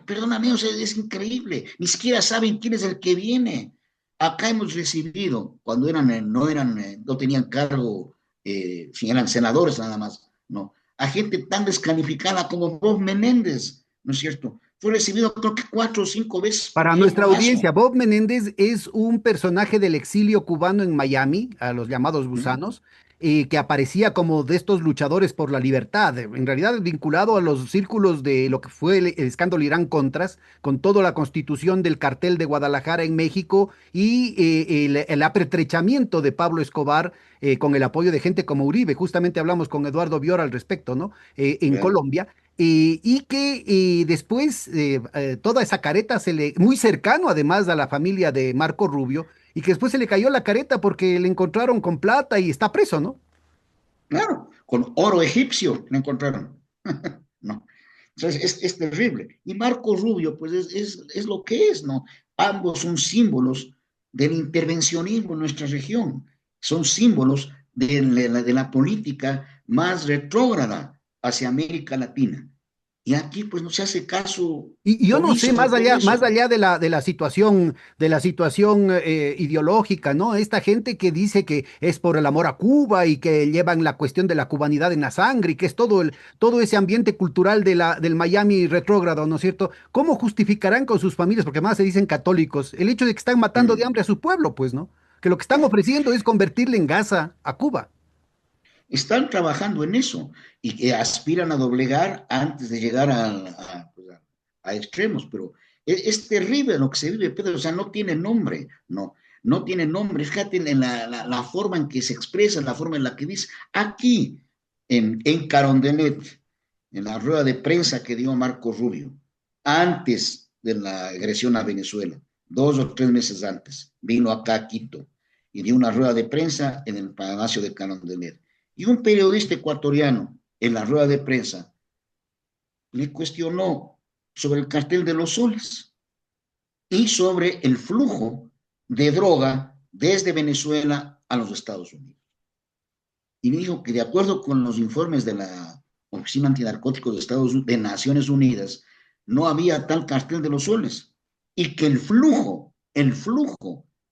Perdóname, o sea, es increíble. Ni siquiera saben quién es el que viene. Acá hemos recibido, cuando no tenían cargo, si eran senadores nada más, no, a gente tan descalificada como Bob Menéndez, ¿no es cierto? Fue recibido creo que 4 o 5 veces por Para Guillermo nuestra Lazo. audiencia, Bob Menéndez es un personaje del exilio cubano en Miami, a los llamados ¿Mm? gusanos, que aparecía como de estos luchadores por la libertad, en realidad vinculado a los círculos de lo que fue el escándalo Irán Contras, con toda la constitución del cartel de Guadalajara en México y el apertrechamiento de Pablo Escobar con el apoyo de gente como Uribe. Justamente hablamos con Eduardo Bior al respecto, ¿no? En ¿Ve? Colombia. Y que después toda esa careta muy cercano además a la familia de Marco Rubio, y que después se le cayó la careta porque le encontraron con plata y está preso, ¿no? Claro, con oro egipcio lo encontraron. No. Entonces es terrible. Y Marco Rubio, pues es lo que es, ¿no? Ambos son símbolos del intervencionismo en nuestra región, son símbolos de la política más retrógrada hacia América Latina. Y aquí, pues, no se hace caso Y yo no sé, omiso de todo más eso. allá de la situación ideológica, ¿no? Esta gente que dice que es por el amor a Cuba y que llevan la cuestión de la cubanidad en la sangre y que es todo ese ambiente cultural del Miami retrógrado, ¿no es cierto? ¿Cómo justificarán con sus familias, porque más se dicen católicos, el hecho de que están matando de Mm. hambre a su pueblo, pues, ¿no? Que lo que están ofreciendo es convertirle en Gaza a Cuba. Están trabajando en eso y que aspiran a doblegar antes de llegar pues, a extremos, pero es terrible lo que se vive, Pedro, o sea, no tiene nombre, no tiene nombre. Fíjate en la forma en que se expresa, la forma en la que dice. Aquí, en Carondelet, en la rueda de prensa que dio Marco Rubio, antes de la agresión a Venezuela, 2 o 3 meses antes, vino acá a Quito y dio una rueda de prensa en el Palacio de Carondelet. Y un periodista ecuatoriano en la rueda de prensa le cuestionó sobre el cartel de los soles y sobre el flujo de droga desde Venezuela a los Estados Unidos. Y dijo que de acuerdo con los informes de la Oficina Antinarcóticos de Naciones Unidas, no había tal cartel de los soles y que el flujo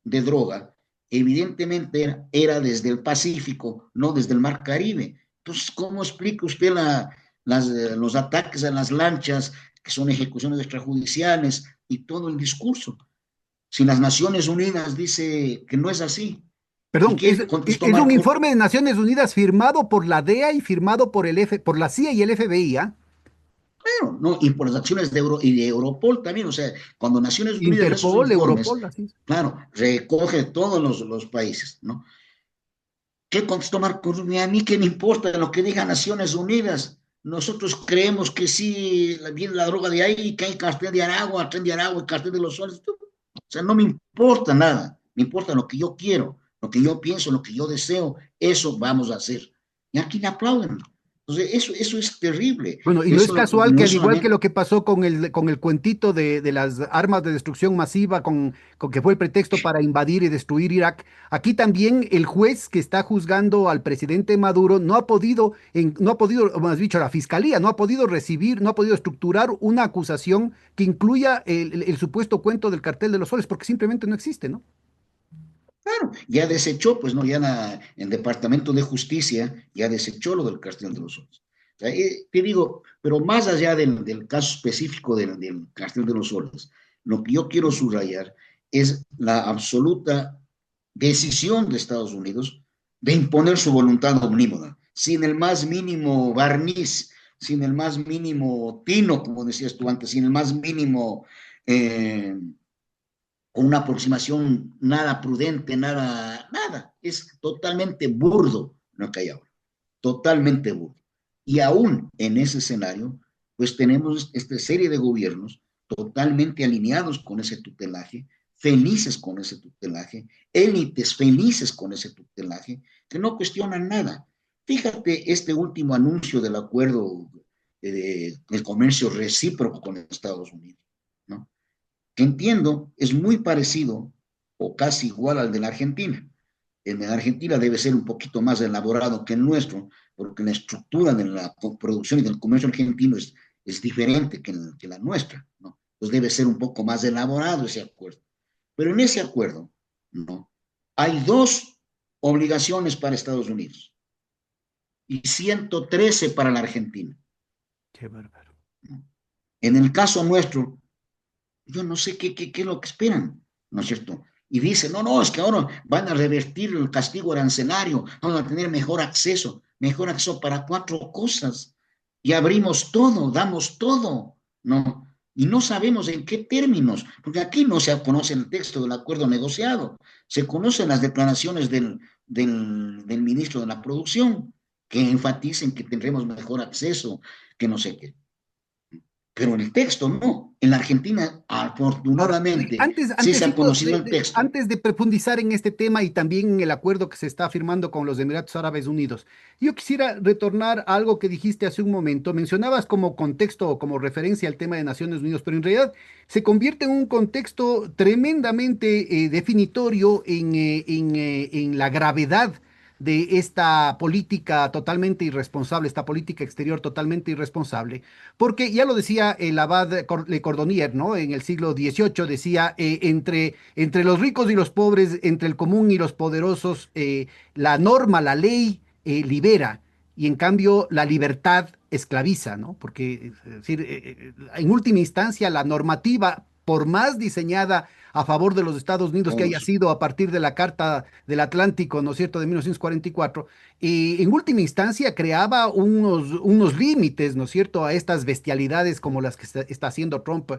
de droga evidentemente era desde el Pacífico, no desde el Mar Caribe. Entonces, ¿cómo explica usted los ataques a las lanchas, que son ejecuciones extrajudiciales y todo el discurso? Si las Naciones Unidas dice que no es así. ¿Y Perdón, qué contestó es un Marco? informe de Naciones Unidas firmado por la DEA y firmado por la CIA y el FBI, ¿ah? Claro, ¿no? Y por las acciones y de Europol también, o sea, cuando Naciones Unidas da sus Interpol, informes, Europol, así. claro, recoge todos los países, ¿no? ¿Qué contestó Marco Rubio? A mí qué me importa lo que diga Naciones Unidas. Nosotros creemos que sí viene la droga de ahí, que hay cartel de Aragua, tren de Aragua, cartel de los soles. O sea, no me importa nada. Me importa lo que yo quiero, lo que yo pienso, lo que yo deseo. Eso vamos a hacer. Y aquí le aplauden. Entonces, eso es terrible. Bueno, y no es Eso casual que no al es igual que solamente. lo que pasó con el cuentito de las armas de destrucción masiva, con que fue el pretexto para invadir y destruir Irak, aquí también el juez que está juzgando al presidente Maduro no ha podido, o más dicho, la fiscalía no ha podido recibir, no ha podido estructurar una acusación que incluya el supuesto cuento del cartel de los soles, porque simplemente no existe, ¿no? Claro, ya desechó, pues no, ya en Departamento de Justicia ya desechó lo del cartel de los soles. O sea, te digo, pero más allá del caso específico del cartel de los soles, lo que yo quiero subrayar es la absoluta decisión de Estados Unidos de imponer su voluntad omnímoda, sin el más mínimo barniz, sin el más mínimo tino, como decías tú antes, sin el más mínimo eh, con una aproximación nada prudente, nada. Es totalmente burdo lo que hay ahora, totalmente burdo. Y aún en ese escenario, pues tenemos esta serie de gobiernos totalmente alineados con ese tutelaje, felices con ese tutelaje, élites felices con ese tutelaje, que no cuestionan nada. Fíjate este último anuncio del acuerdo del comercio recíproco con Estados Unidos, ¿no? Que entiendo es muy parecido o casi igual al de la Argentina. El de la Argentina debe ser un poquito más elaborado que el nuestro, porque la estructura de la producción y del comercio argentino es diferente que la nuestra, ¿no? Entonces debe ser un poco más elaborado ese acuerdo. Pero en ese acuerdo, ¿no? Hay dos obligaciones para Estados Unidos y 113 para la Argentina, Qué bárbaro. ¿no? En el caso nuestro, yo no sé qué es lo que esperan, ¿no es cierto? y dice, no, no, es que ahora van a revertir el castigo arancelario, vamos a tener mejor acceso para cuatro cosas, y abrimos todo, damos todo, ¿no? Y no sabemos en qué términos, porque aquí no se conoce el texto del acuerdo negociado, se conocen las declaraciones del ministro de la Producción, que enfaticen que tendremos mejor acceso, que no sé qué. Pero en el texto no. En la Argentina, Ahora, afortunadamente, antes, sí se ha antesito conocido el texto. antes de profundizar en este tema y también en el acuerdo que se está firmando con los Emiratos Árabes Unidos, yo quisiera retornar a algo que dijiste hace un momento. Mencionabas como contexto o como referencia al tema de Naciones Unidas, pero en realidad se convierte en un contexto tremendamente definitorio en la gravedad de esta política totalmente irresponsable, esta política exterior totalmente irresponsable. Porque ya lo decía el abad Le Cordonnier, ¿no? En el siglo XVIII decía, entre los ricos y los pobres, entre el común y los poderosos, la norma, la ley libera, y en cambio la libertad esclaviza, ¿no? Porque, es decir, en última instancia, la normativa, por más diseñada a favor de los Estados Unidos que Oh, haya sido a partir de la Carta del Atlántico, ¿no es cierto?, de 1944, en última instancia creaba unos límites, ¿no es cierto?, a estas bestialidades como las que está haciendo Trump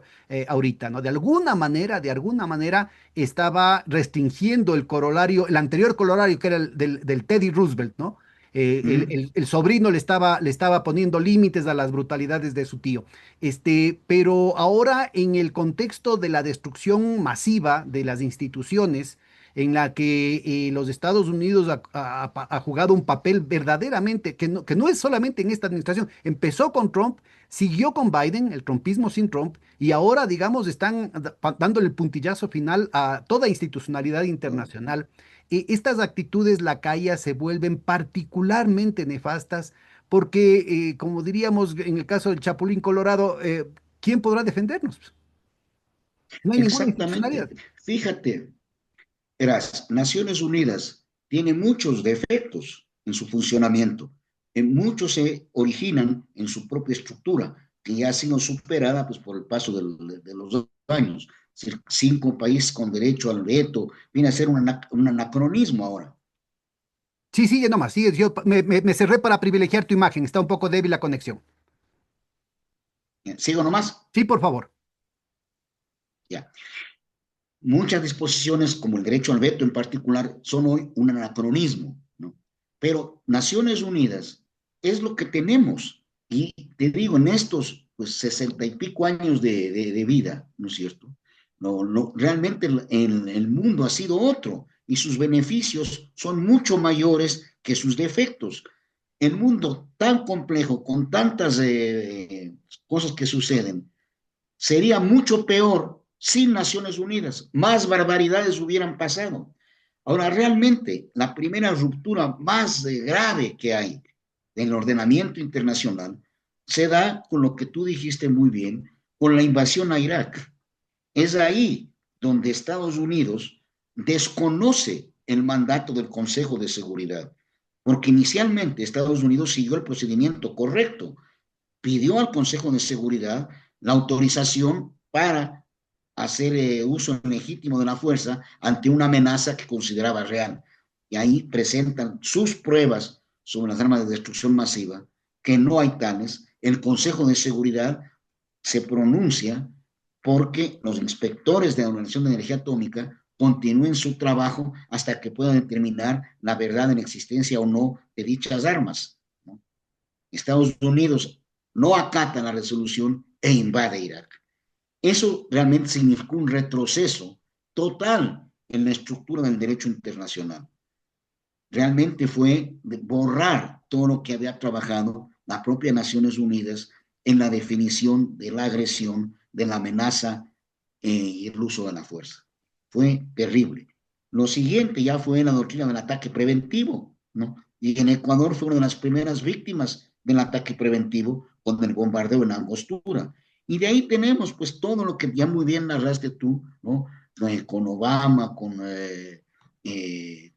ahorita, ¿no? De alguna manera estaba restringiendo el corolario, el anterior corolario que era el del Teddy Roosevelt, ¿no? ¿mm? El sobrino le estaba poniendo límites a las brutalidades de su tío. Pero ahora en el contexto de la destrucción masiva de las instituciones, en la que los Estados Unidos ha jugado un papel verdaderamente, que no es solamente en esta administración, empezó con Trump, siguió con Biden, el trumpismo sin Trump, y ahora, digamos, están dándole el puntillazo final a toda institucionalidad Oh, internacional. Estas actitudes lacayas se vuelven particularmente nefastas porque, como diríamos en el caso del Chapulín Colorado, ¿quién podrá defendernos? No hay ninguna institucionalidad. exactamente. Fíjate, Eras, Naciones Unidas tiene muchos defectos en su funcionamiento. Muchos se originan en su propia estructura, que ya ha sido superada pues, por el paso de los años. Es decir, cinco países con derecho al veto viene a ser un anacronismo ahora. Sí, sigue nomás, sigue. Yo me cerré para privilegiar tu imagen. Está un poco débil la conexión. ¿Sigo nomás? Sí, por favor. Ya. Muchas disposiciones, como el derecho al veto en particular, son hoy un anacronismo, ¿no? Pero Naciones Unidas es lo que tenemos. Y te digo, en estos pues, 60 y pico años de vida, ¿no es cierto? Realmente el mundo ha sido otro y sus beneficios son mucho mayores que sus defectos. El mundo tan complejo, con tantas cosas que suceden, sería mucho peor sin Naciones Unidas. Más barbaridades hubieran pasado. Ahora, realmente, la primera ruptura más grave que hay en el ordenamiento internacional se da con lo que tú dijiste muy bien, con la invasión a Irak. Es ahí donde Estados Unidos desconoce el mandato del Consejo de Seguridad, porque inicialmente Estados Unidos siguió el procedimiento correcto, pidió al Consejo de Seguridad la autorización para hacer uso legítimo de la fuerza ante una amenaza que consideraba real. Y ahí presentan sus pruebas sobre las armas de destrucción masiva, que no hay tales. El Consejo de Seguridad se pronuncia porque los inspectores de la Organización de Energía Atómica continúen su trabajo hasta que puedan determinar la verdad en existencia o no de dichas armas, ¿no? Estados Unidos no acata la resolución e invade Irak. Eso realmente significó un retroceso total en la estructura del derecho internacional. Realmente fue borrar todo lo que había trabajado la propia Naciones Unidas en la definición de la agresión, de la amenaza y el uso de la fuerza. Fue terrible. Lo siguiente ya fue la doctrina del ataque preventivo, ¿no? Y en Ecuador fue una de las primeras víctimas del ataque preventivo con el bombardeo en Angostura. Y de ahí tenemos pues todo lo que ya muy bien narraste tú, ¿no? Con Obama, con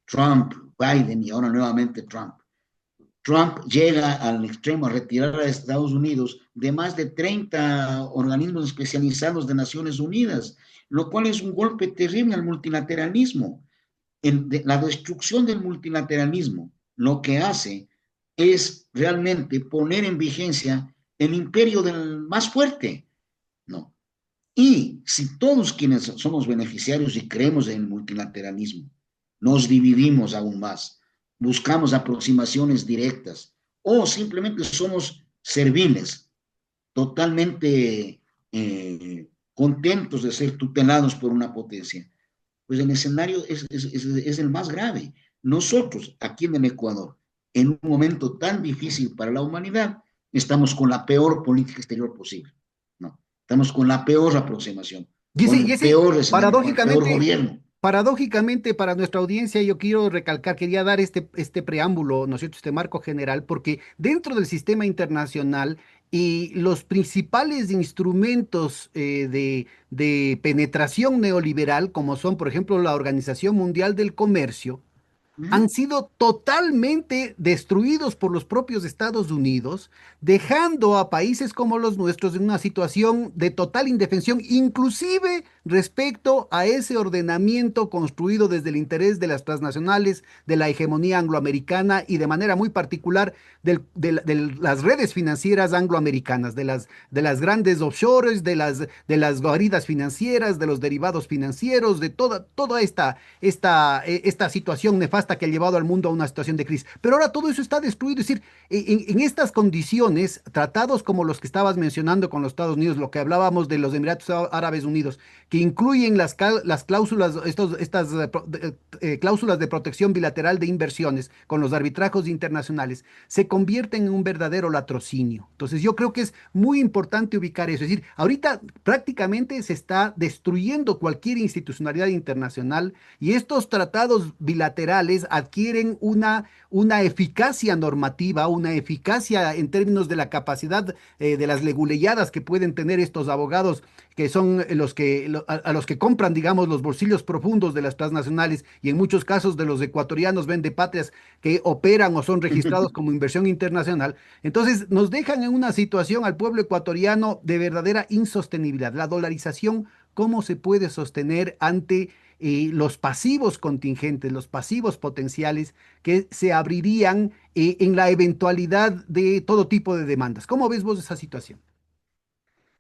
Trump, Biden y ahora nuevamente Trump. Trump llega al extremo a retirar a Estados Unidos de más de 30 organismos especializados de Naciones Unidas, lo cual es un golpe terrible al multilateralismo. La destrucción del multilateralismo lo que hace es realmente poner en vigencia el imperio del más fuerte, ¿no? Y si todos quienes somos beneficiarios y creemos en el multilateralismo, nos dividimos aún más, buscamos aproximaciones directas o simplemente somos serviles, totalmente contentos de ser tutelados por una potencia, pues el escenario es el más grave. Nosotros, aquí en el Ecuador, en un momento tan difícil para la humanidad, estamos con la peor política exterior posible, ¿no? Estamos con la peor aproximación, con el Jesse, peor escenario, con el peor paradójicamente, gobierno. paradójicamente para nuestra audiencia, yo quiero recalcar, quería dar este preámbulo, ¿no es cierto?, este marco general, porque dentro del sistema internacional y los principales instrumentos de penetración neoliberal, como son, por ejemplo, la Organización Mundial del Comercio, han ¿Mm? sido totalmente destruidos por los propios Estados Unidos, dejando a países como los nuestros en una situación de total indefensión, inclusive respecto a ese ordenamiento construido desde el interés de las transnacionales, de la hegemonía angloamericana y de manera muy particular de las redes financieras angloamericanas, de las grandes offshores, de las guaridas financieras, de los derivados financieros, de toda esta situación nefasta que ha llevado al mundo a una situación de crisis. Pero ahora todo eso está destruido. Es decir, en estas condiciones, tratados como los que estabas mencionando con los Estados Unidos, lo que hablábamos de los Emiratos Árabes Unidos, que incluyen las cláusulas, estas cláusulas de protección bilateral de inversiones con los arbitrajos internacionales, se convierten en un verdadero latrocinio. Entonces, yo creo que es muy importante ubicar eso. Es decir, ahorita prácticamente se está destruyendo cualquier institucionalidad internacional y estos tratados bilaterales adquieren una eficacia normativa, una eficacia en términos de la capacidad de las leguleyadas que pueden tener estos abogados, que son a los que compran, digamos, los bolsillos profundos de las transnacionales y en muchos casos de los ecuatorianos patrias que operan o son registrados como inversión internacional. Entonces, nos dejan en una situación al pueblo ecuatoriano de verdadera insostenibilidad. La dolarización, ¿cómo se puede sostener ante los pasivos contingentes, los pasivos potenciales que se abrirían en la eventualidad de todo tipo de demandas? ¿Cómo ves vos esa situación?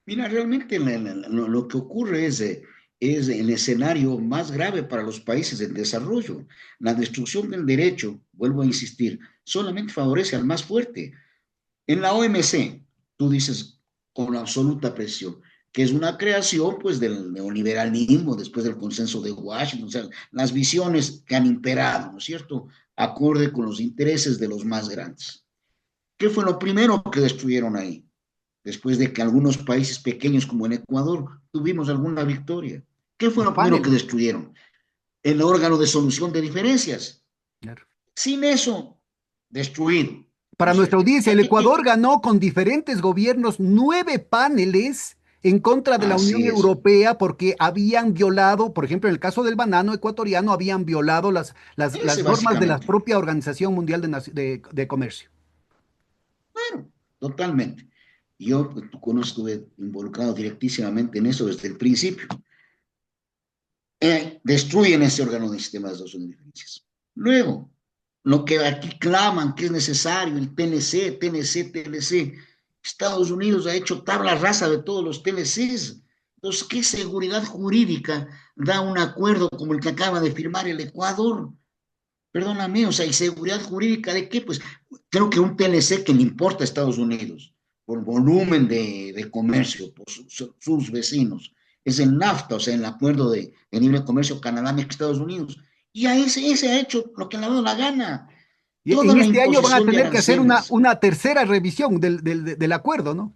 Mira, realmente lo que ocurre es el escenario más grave para los países en desarrollo. La destrucción del derecho, vuelvo a insistir, solamente favorece al más fuerte. En la OMC, tú dices con absoluta presión, que es una creación pues del neoliberalismo después del consenso de Washington, o sea, las visiones que han imperado, ¿no es cierto?, acorde con los intereses de los más grandes. ¿Qué fue lo primero que destruyeron ahí? Después de que algunos países pequeños como en Ecuador tuvimos alguna victoria. ¿Qué fue Los lo primero que paneles. destruyeron? El órgano de solución de diferencias. Claro. Sin eso, destruido, ¿no Para es nuestra cierto? audiencia, el Ecuador ganó con diferentes gobiernos 9 paneles en contra de la Unión Así es. Europea porque habían violado, por ejemplo, en el caso del banano ecuatoriano, habían violado las Ese normas de la básicamente. propia Organización Mundial de Comercio. Bueno, totalmente. Yo, pues, tú conozco, estuve involucrado directísimamente en eso desde el principio. Destruyen ese órgano de sistema de resolución de diferencias. Luego, lo que aquí claman que es necesario, el TLC, TLC, TLC. Estados Unidos ha hecho tabla rasa de todos los TLCs. Entonces, ¿qué seguridad jurídica da un acuerdo como el que acaba de firmar el Ecuador? Perdóname, o sea, ¿y seguridad jurídica de qué? Pues creo que un TLC que le importa a Estados Unidos por volumen de comercio, por sus vecinos, es el NAFTA, o sea, el acuerdo de libre comercio Canadá-Estados Unidos. Y a ese ha hecho lo que le ha dado la gana. Y Toda en la este año van a imposición de tener que hacer una, aranceles, una tercera revisión del acuerdo, ¿no?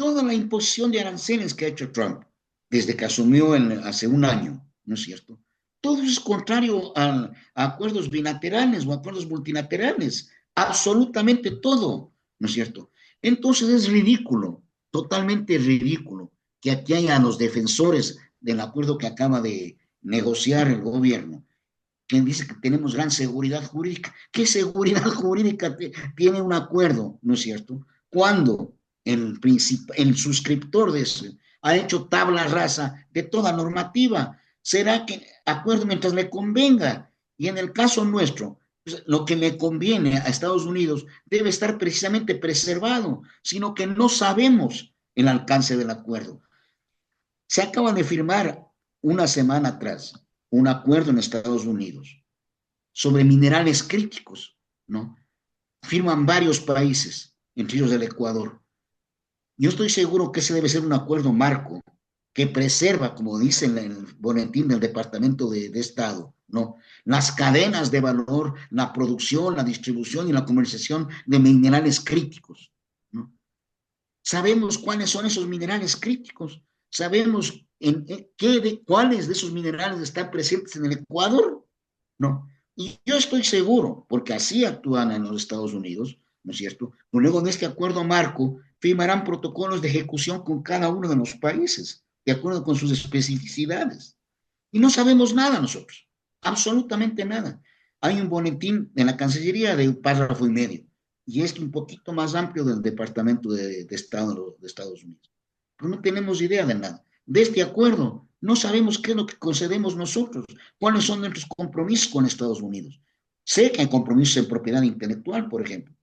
toda la imposición de aranceles que ha hecho Trump desde que asumió hace un año, ¿no es cierto? Todo eso es contrario a acuerdos bilaterales o acuerdos multilaterales, absolutamente todo, ¿no es cierto? Entonces es ridículo, totalmente ridículo, que aquí haya los defensores del acuerdo que acaba de negociar el gobierno, quien dice que tenemos gran seguridad jurídica. ¿Qué seguridad jurídica tiene un acuerdo, no es cierto? Cuando el suscriptor de ese ha hecho tabla rasa de toda normativa. Será que acuerdo mientras le convenga. Y en el caso nuestro, pues, lo que le conviene a Estados Unidos debe estar precisamente preservado, sino que no sabemos el alcance del acuerdo. Se acaba de firmar una semana atrás un acuerdo en Estados Unidos sobre minerales críticos, ¿no? Firman varios países, entre ellos el Ecuador. Yo estoy seguro que ese debe ser un acuerdo marco que preserva, como dice en el boletín del Departamento de Estado, ¿no? Las cadenas de valor, la producción, la distribución y la comercialización de minerales críticos, ¿no? Sabemos cuáles son esos minerales críticos, sabemos cuáles de esos minerales están presentes en el Ecuador, ¿no? Y yo estoy seguro, porque así actúan en los Estados Unidos, ¿no es cierto? Luego de este acuerdo marco, firmarán protocolos de ejecución con cada uno de los países, de acuerdo con sus especificidades. Y no sabemos nada nosotros, absolutamente nada. Hay un boletín de la Cancillería de un párrafo y medio, y es un poquito más amplio del Departamento de Estado de Estados Unidos. Pero no tenemos idea de nada. De este acuerdo, no sabemos qué es lo que concedemos nosotros, cuáles son nuestros compromisos con Estados Unidos. Sé que hay compromisos en propiedad intelectual, por ejemplo,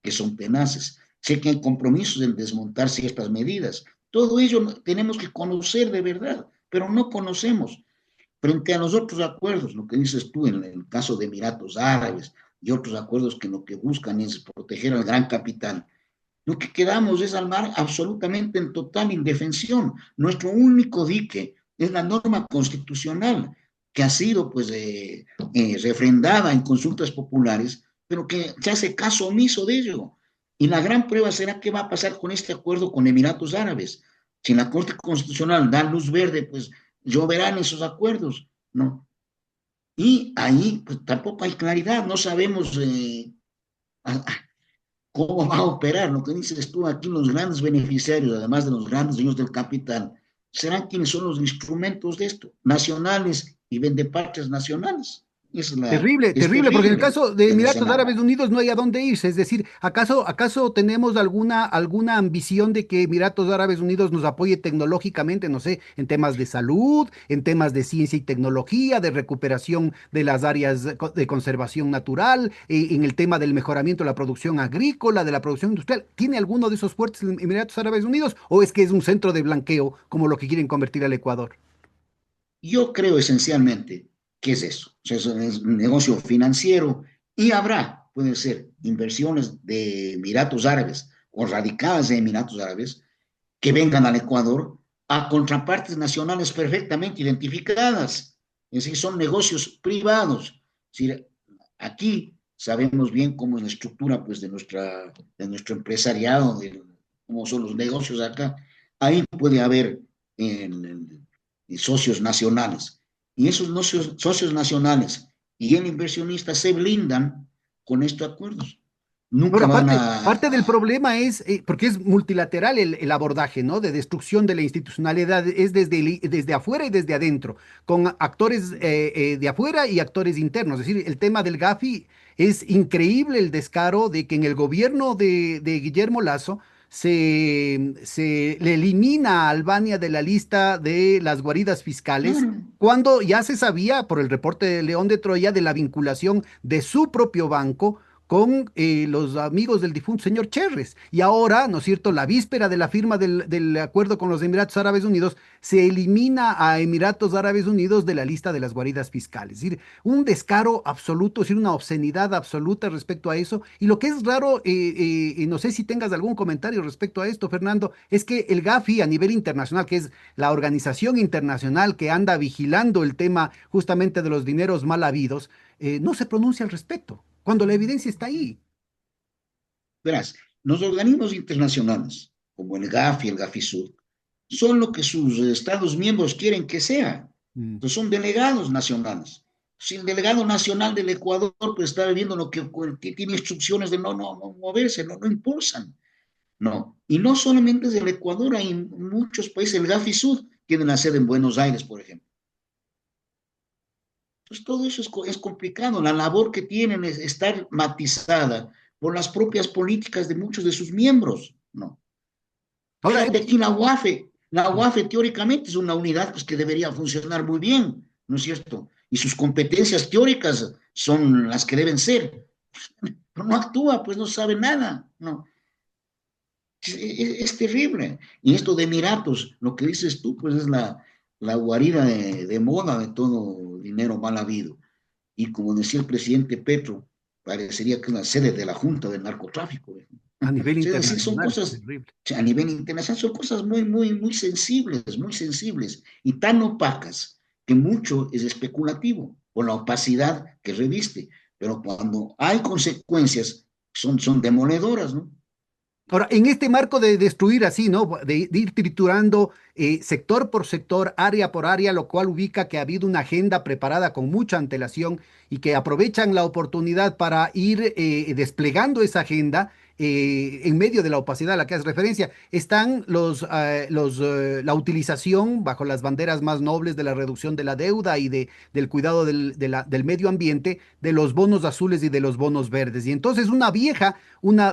que son tenaces. Sé que hay compromisos en desmontar ciertas medidas. Todo ello tenemos que conocer de verdad, pero no conocemos. Frente a los otros acuerdos, lo que dices tú en el caso de Emiratos Árabes y otros acuerdos que lo que buscan es proteger al gran capital, lo que quedamos es al mar absolutamente en total indefensión. Nuestro único dique es la norma constitucional que ha sido pues refrendada en consultas populares, pero que se hace caso omiso de ello. Y la gran prueba será qué va a pasar con este acuerdo con Emiratos Árabes. Si la Corte Constitucional da luz verde, pues lloverán esos acuerdos, ¿no? Y ahí pues, tampoco hay claridad, no sabemos cómo va a operar. Lo que dices tú aquí, los grandes beneficiarios, además de los grandes dueños del capital, serán quienes son los instrumentos de esto, nacionales y vendepartes nacionales. Terrible, Es terrible, porque en el terrible caso de el Emiratos Árabes escenario. Unidos no hay a dónde irse. Es decir, ¿acaso tenemos alguna ambición de que Emiratos Árabes Unidos nos apoye tecnológicamente, no sé, en temas de salud, en temas de ciencia y tecnología, de recuperación de las áreas de conservación natural, en el tema del mejoramiento de la producción agrícola, de la producción industrial? ¿Tiene alguno de esos fuertes en Emiratos Árabes Unidos o es que es un centro de blanqueo como lo que quieren convertir al Ecuador? Yo creo esencialmente que es eso. O sea, eso es un negocio financiero y habrá, pueden ser, inversiones de Emiratos Árabes o radicadas de Emiratos Árabes que vengan al Ecuador a contrapartes nacionales perfectamente identificadas. Es decir, son negocios privados. Es decir, aquí sabemos bien cómo es la estructura pues, de nuestro empresariado, de cómo son los negocios acá. Ahí puede haber socios nacionales. Y esos socios nacionales y el inversionista se blindan con estos acuerdos. Nunca Ahora, van parte del a. problema es, porque es multilateral el abordaje, ¿no? De destrucción de la institucionalidad, es desde afuera y desde adentro, con actores de afuera y actores internos. Es decir, el tema del Gafi es increíble el descaro de que en el gobierno de Guillermo Lasso se le elimina a Albania de la lista de las guaridas fiscales, Claro. cuando ya se sabía por el reporte de León de Troya de la vinculación de su propio banco con los amigos del difunto señor Cherres. Y ahora, ¿no es cierto?, la víspera de la firma del acuerdo con los Emiratos Árabes Unidos, se elimina a Emiratos Árabes Unidos de la lista de las guaridas fiscales. Es decir, un descaro absoluto, es decir, una obscenidad absoluta respecto a eso. Y lo que es raro, no sé si tengas algún comentario respecto a esto, Fernando, es que el Gafi a nivel internacional, que es la organización internacional que anda vigilando el tema justamente de los dineros mal habidos, no se pronuncia al respecto, cuando la evidencia está ahí. Verás, los organismos internacionales, como el GAFI, el GAFISUR, son lo que sus Estados miembros quieren que sea. Mm. Pues son delegados nacionales. Si el delegado nacional del Ecuador pues, está viendo que tiene instrucciones de no moverse, no impulsan. No. Y no solamente es el Ecuador, hay muchos países. El GAFISUR tiene la sede en Buenos Aires, por ejemplo. Entonces, todo eso es complicado. La labor que tienen es estar matizada por las propias políticas de muchos de sus miembros, ¿no? Ahora, Fíjate aquí la UAFE teóricamente es una unidad pues, que debería funcionar muy bien, ¿no es cierto? Y sus competencias teóricas son las que deben ser. Pero no actúa, pues no sabe nada, ¿no? Es terrible. Y esto de Emiratos, lo que dices tú, pues es la guarida de moda de todo dinero mal habido. Y como decía el presidente Petro, parecería que es una sede de la Junta del Narcotráfico. a nivel Es decir, son internacional, cosas, terrible. a nivel internacional, son cosas muy sensibles y tan opacas que mucho es especulativo por la opacidad que reviste. Pero cuando hay consecuencias, son demoledoras, ¿no? Ahora, en este marco de destruir así, ¿no? De ir triturando sector por sector, área por área, lo cual ubica que ha habido una agenda preparada con mucha antelación y que aprovechan la oportunidad para ir desplegando esa agenda en medio de la opacidad a la que haces referencia. Están la utilización bajo las banderas más nobles de la reducción de la deuda y del cuidado del medio ambiente, de los bonos azules y de los bonos verdes. Y entonces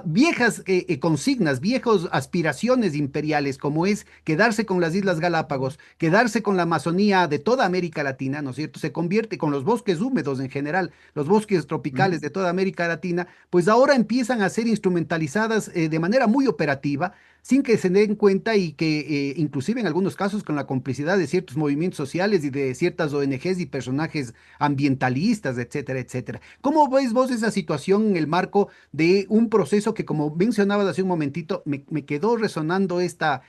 viejas consignas, viejos aspiraciones imperiales, como es quedarse con las Islas Galápagos, quedarse con la Amazonía de toda América Latina, ¿no es cierto? Se convierte con los bosques húmedos en general, los bosques tropicales ¿Mm? de toda América Latina, pues ahora empiezan a ser instrumentalizadas de manera muy operativa, sin que se den cuenta y que inclusive en algunos casos con la complicidad de ciertos movimientos sociales y de ciertas ONGs y personajes ambientalistas, etcétera, etcétera. ¿Cómo ves vos esa situación en el marco de un proceso que, como mencionabas hace un momentito, me quedó resonando esta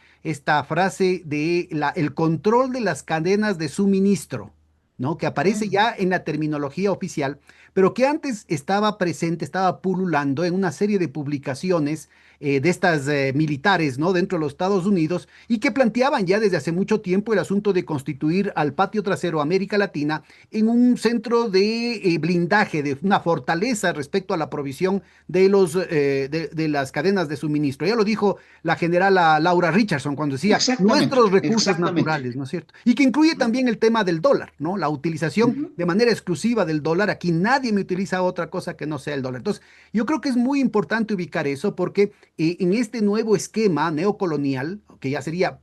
frase de el control de las cadenas de suministro, ¿no? Que aparece Claro. ya en la terminología oficial, pero que antes estaba presente, estaba pululando en una serie de publicaciones de estas militares, ¿no? Dentro de los Estados Unidos y que planteaban ya desde hace mucho tiempo el asunto de constituir al patio trasero América Latina en un centro de blindaje, de una fortaleza respecto a la provisión de las cadenas de suministro. Ya lo dijo la general Laura Richardson cuando decía Exactamente, nuestros recursos exactamente. naturales, ¿no es cierto? Y que incluye también el tema del dólar, ¿no? La utilización Ujú. de manera exclusiva del dólar. Aquí nadie me utiliza otra cosa que no sea el dólar. Entonces, yo creo que es muy importante ubicar eso porque en este nuevo esquema neocolonial, que ya sería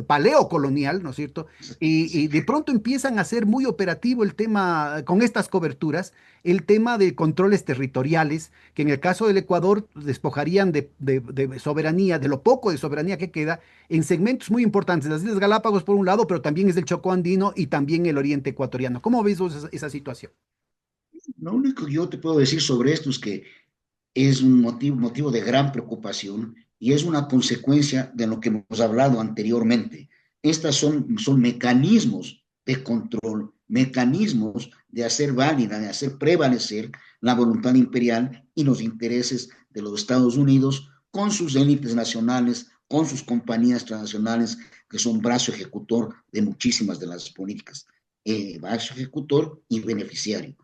paleocolonial, ¿no es cierto? Y de pronto empiezan a ser muy operativo el tema con estas coberturas, el tema de controles territoriales, que en el caso del Ecuador despojarían de soberanía, de lo poco de soberanía que queda, en segmentos muy importantes, las Islas Galápagos por un lado, pero también es el Chocó andino y también el oriente ecuatoriano. ¿Cómo ves vos esa situación? Lo único que yo te puedo decir sobre esto es que es un motivo de gran preocupación y es una consecuencia de lo que hemos hablado anteriormente. Estas son mecanismos de control, mecanismos de hacer válida, de hacer prevalecer la voluntad imperial y los intereses de los Estados Unidos con sus élites nacionales, con sus compañías transnacionales, que son brazo ejecutor de muchísimas de las políticas, brazo ejecutor y beneficiario.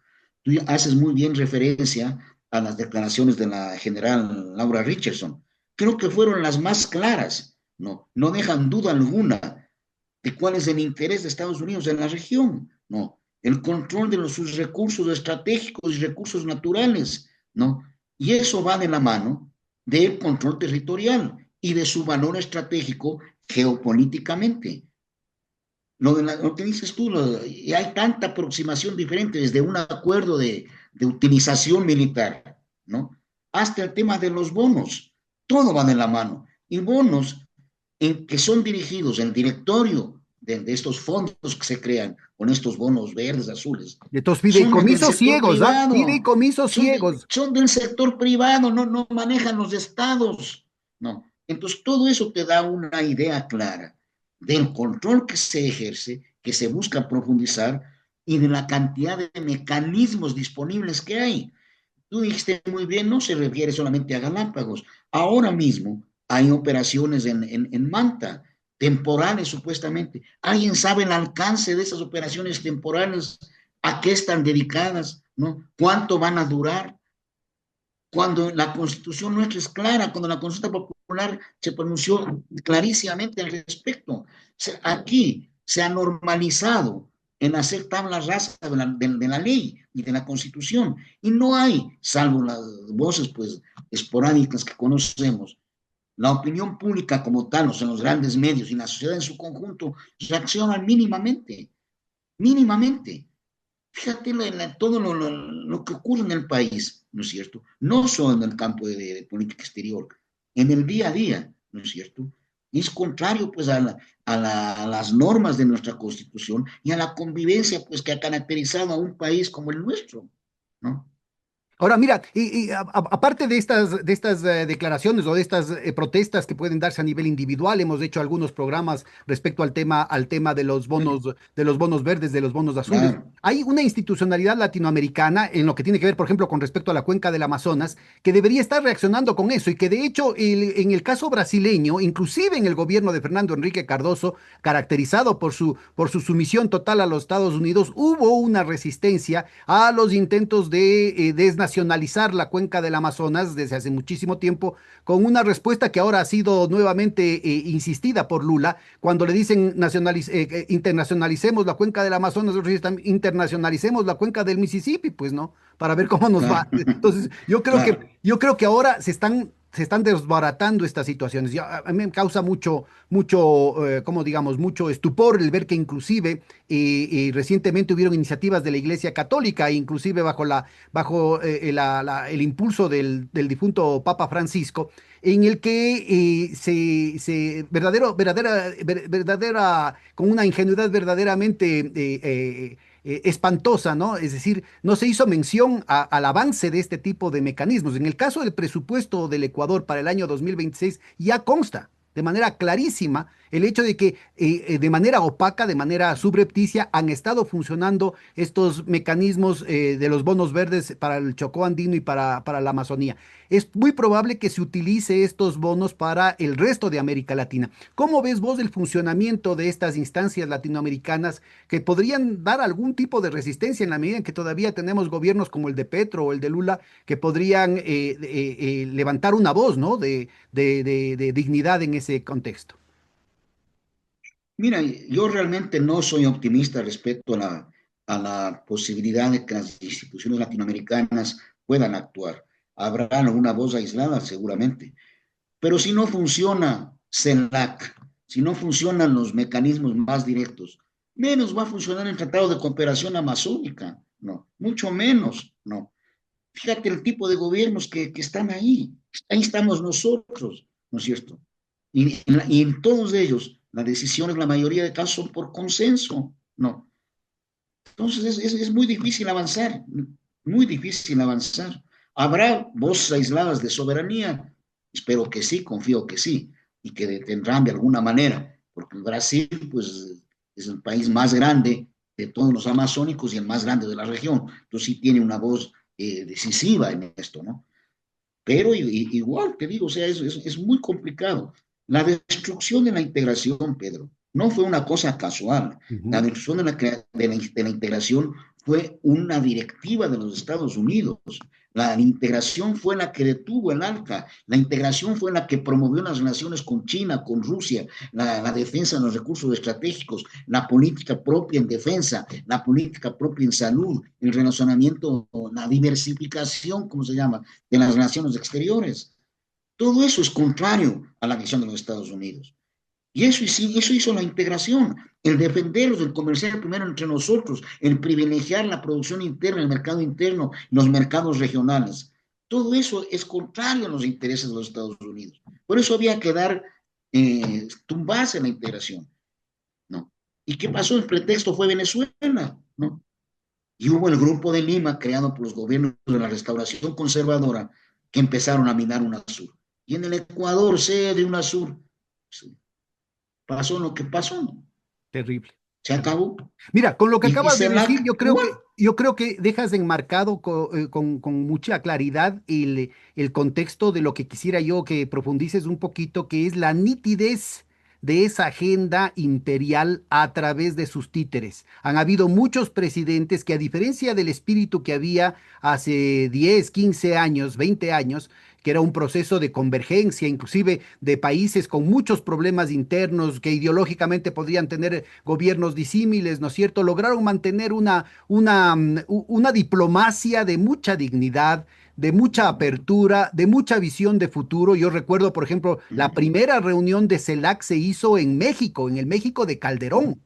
Tú haces muy bien referencia a las declaraciones de la general Laura Richardson. Creo que fueron las más claras, ¿no? No dejan duda alguna de cuál es el interés de Estados Unidos en la región, ¿no? El control de sus recursos estratégicos y recursos naturales, ¿no? Y eso va de la mano del control territorial y de su valor estratégico geopolíticamente. Lo que dices tú, y hay tanta aproximación diferente desde un acuerdo de utilización militar, ¿no? Hasta el tema de los bonos. Todo va de la mano. Y bonos que son dirigidos, el directorio de estos fondos que se crean con estos bonos verdes, azules, De estos son del fideicomisos sector ciegos, ¿ah? privado, Fideicomisos ciegos. son del sector privado, no manejan los estados, ¿no? Entonces, todo eso te da una idea clara del control que se ejerce, que se busca profundizar y de la cantidad de mecanismos disponibles que hay. Tú dijiste muy bien, no se refiere solamente a Galápagos. Ahora mismo hay operaciones en Manta, temporales supuestamente. ¿Alguien sabe el alcance de esas operaciones temporales? ¿A qué están dedicadas? ¿No? ¿Cuánto van a durar? Cuando la Constitución nuestra es clara, cuando la consulta popular se pronunció clarísimamente al respecto. Aquí se ha normalizado en hacer tabla rasa de la ley y de la Constitución. Y no hay, salvo las voces pues esporádicas que conocemos, la opinión pública como tal, o sea, los grandes medios y la sociedad en su conjunto reaccionan mínimamente, mínimamente. Fíjate todo lo que ocurre en el país, ¿no es cierto? No solo en el campo de política exterior, en el día a día, ¿no es cierto? Y es contrario, pues, a las normas de nuestra Constitución y a la convivencia, pues, que ha caracterizado a un país como el nuestro, ¿no? Ahora, mira, aparte de estas declaraciones o de estas protestas que pueden darse a nivel individual, hemos hecho algunos programas respecto al tema de los bonos verdes, de los bonos azules. Claro, Hay una institucionalidad latinoamericana en lo que tiene que ver, por ejemplo, con respecto a la cuenca del Amazonas, que debería estar reaccionando con eso y que de hecho en el caso brasileño, inclusive en el gobierno de Fernando Enrique Cardoso, caracterizado por su sumisión total a los Estados Unidos, hubo una resistencia a los intentos de desnacionalizar la cuenca del Amazonas desde hace muchísimo tiempo, con una respuesta que ahora ha sido nuevamente insistida por Lula, cuando le dicen internacionalicemos la cuenca del Amazonas, ellos dicen, internacionalicemos la cuenca del Mississippi, pues no, para ver cómo nos va. claro, Entonces, claro. yo creo que ahora se están desbaratando estas situaciones. A mí me causa como digamos, mucho estupor el ver que inclusive recientemente hubieron iniciativas de la Iglesia Católica, inclusive bajo el impulso del difunto Papa Francisco, en el que con una ingenuidad verdaderamente espantosa, ¿no? Es decir, no se hizo mención al avance de este tipo de mecanismos. En el caso del presupuesto del Ecuador para el año 2026 ya consta de manera clarísima el hecho de que de manera opaca, de manera subrepticia, han estado funcionando estos mecanismos de los bonos verdes para el Chocó andino y para la Amazonía. Es muy probable que se utilice estos bonos para el resto de América Latina. ¿Cómo ves vos el funcionamiento de estas instancias latinoamericanas que podrían dar algún tipo de resistencia en la medida en que todavía tenemos gobiernos como el de Petro o el de Lula que podrían levantar una voz, ¿no? de dignidad en ese contexto? Mira, yo realmente no soy optimista respecto a la posibilidad de que las instituciones latinoamericanas puedan actuar. Habrá alguna voz aislada, seguramente. Pero si no funciona CELAC, si no funcionan los mecanismos más directos, menos va a funcionar el Tratado de Cooperación Amazónica, no, mucho menos, no. Fíjate el tipo de gobiernos que están ahí estamos nosotros, ¿no es cierto? Y en todos ellos, las decisiones, la mayoría de casos son por consenso, ¿no? Entonces es muy difícil avanzar, muy difícil avanzar. ¿Habrá voces aisladas de soberanía? Espero que sí, confío que sí, y que detendrán de alguna manera, porque Brasil, pues, es el país más grande de todos los amazónicos y el más grande de la región. Entonces sí tiene una voz decisiva en esto, ¿no? Pero igual, te digo, o sea, es muy complicado. La destrucción de la integración, Pedro, no fue una cosa casual. La Ujú. destrucción de la integración fue una directiva de los Estados Unidos. La integración fue la que detuvo el ALCA. La integración fue la que promovió las relaciones con China, con Rusia, la defensa de los recursos estratégicos, la política propia en defensa, la política propia en salud, el relacionamiento, la diversificación, ¿cómo se llama?, de las relaciones exteriores. Todo eso es contrario a la visión de los Estados Unidos. Y eso hizo la integración, el defenderlos, el comerciar primero entre nosotros, el privilegiar la producción interna, el mercado interno, los mercados regionales. Todo eso es contrario a los intereses de los Estados Unidos. Por eso había que dar tumbarse en la integración, ¿no? ¿Y qué pasó? El pretexto fue Venezuela, ¿no? Y hubo el Grupo de Lima, creado por los gobiernos de la restauración conservadora, que empezaron a minar UNASUR. Y en el Ecuador, de UNASUR, sí, pasó lo que pasó, ¿no? Terrible, Se terrible. acabó. Mira, con lo que Y acabas de decir, CELAC, igual. yo creo que dejas enmarcado con mucha claridad el contexto de lo que quisiera yo que profundices un poquito, que es la nitidez de esa agenda imperial a través de sus títeres. Han habido muchos presidentes que, a diferencia del espíritu que había hace 10, 15 años, 20 años, que era un proceso de convergencia, inclusive de países con muchos problemas internos que ideológicamente podrían tener gobiernos disímiles, ¿no es cierto? Lograron mantener una diplomacia de mucha dignidad, de mucha apertura, de mucha visión de futuro. Yo recuerdo, por ejemplo, la primera reunión de CELAC se hizo en México, en el México de Calderón.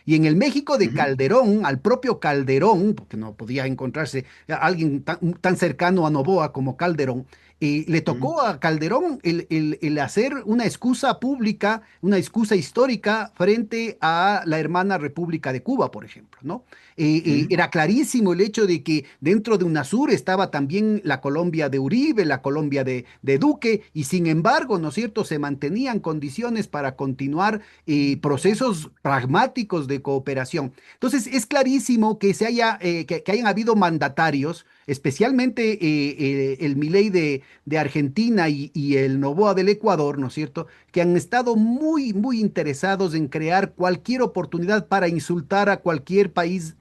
Y en el México de Calderón, al propio Calderón, porque no podía encontrarse alguien tan cercano a Noboa como Calderón, le tocó a Calderón el hacer una excusa pública, una excusa histórica frente a la hermana República de Cuba, por ejemplo, ¿no? Era clarísimo el hecho de que dentro de UNASUR estaba también la Colombia de Uribe, la Colombia de Duque, y sin embargo, ¿no es cierto?, se mantenían condiciones para continuar procesos pragmáticos de cooperación. Entonces, es clarísimo que que hayan habido mandatarios, especialmente el Milei de Argentina y el Noboa del Ecuador, ¿no es cierto?, que han estado muy, muy interesados en crear cualquier oportunidad para insultar a cualquier país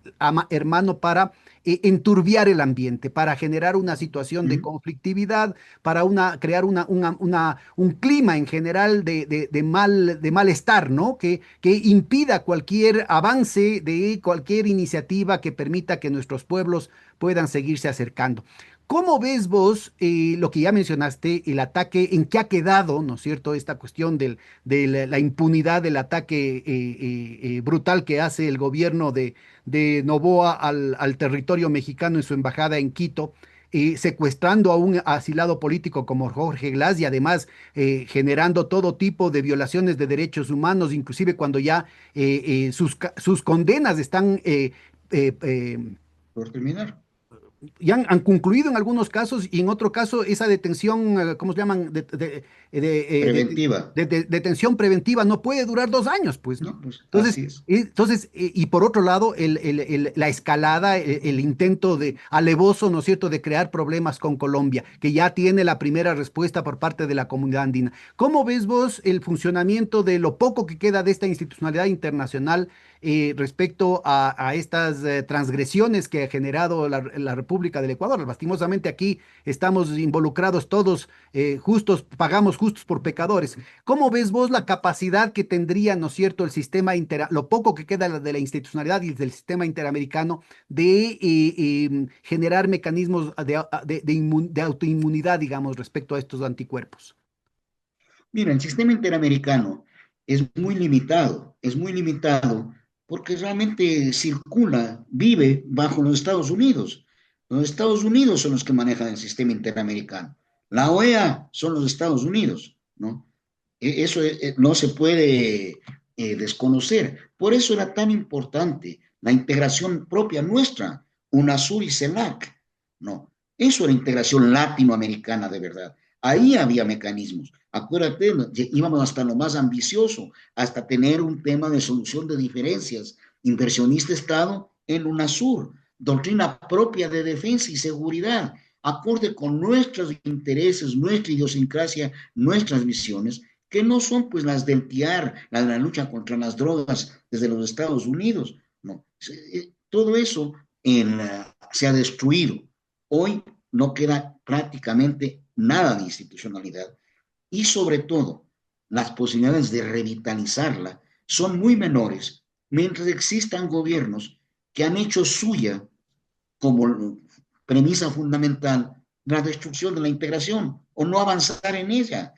hermano, para enturbiar el ambiente, para generar una situación de conflictividad, para crear un clima en general de malestar, ¿no? Que impida cualquier avance de cualquier iniciativa que permita que nuestros pueblos puedan seguirse acercando. ¿Cómo ves vos lo que ya mencionaste, el ataque, en qué ha quedado, ¿no es cierto?, esta cuestión de la impunidad del ataque brutal que hace el gobierno de Noboa al territorio mexicano en su embajada en Quito, secuestrando a un asilado político como Jorge Glass y además generando todo tipo de violaciones de derechos humanos, inclusive cuando ya sus condenas están por terminar. ya han concluido en algunos casos y en otro caso esa detención, ¿cómo se llaman? Preventiva. Detención preventiva no puede durar 2 años, pues, ¿no? No, pues Entonces, así es. y por otro lado, la escalada, el intento de alevoso, ¿no es cierto?, de crear problemas con Colombia, que ya tiene la primera respuesta por parte de la comunidad andina. ¿Cómo ves vos el funcionamiento de lo poco que queda de esta institucionalidad internacional respecto a estas transgresiones que ha generado la República del Ecuador? Lastimosamente aquí estamos involucrados todos, pagamos justos por pecadores. ¿Cómo ves vos la capacidad que tendría, ¿no es cierto?, lo poco que queda de la institucionalidad y del sistema interamericano de generar mecanismos de autoinmunidad, digamos, respecto a estos anticuerpos? Mira, el sistema interamericano es muy limitado porque realmente circula, vive bajo los Estados Unidos. Los Estados Unidos son los que manejan el sistema interamericano. La OEA son los Estados Unidos, ¿no? Eso no se puede desconocer. Por eso era tan importante la integración propia nuestra, UNASUR y CELAC, ¿no? Eso era integración latinoamericana de verdad. Ahí había mecanismos. Acuérdate, íbamos hasta lo más ambicioso, hasta tener un tema de solución de diferencias, inversionista-Estado en UNASUR, doctrina propia de defensa y seguridad, acorde con nuestros intereses, nuestra idiosincrasia, nuestras visiones, que no son pues las del TIAR, la de la lucha contra las drogas desde los Estados Unidos, no. Todo eso se ha destruido. Hoy no queda prácticamente nada de institucionalidad y sobre todo las posibilidades de revitalizarla son muy menores mientras existan gobiernos que han hecho suya como premisa fundamental la destrucción de la integración o no avanzar en ella.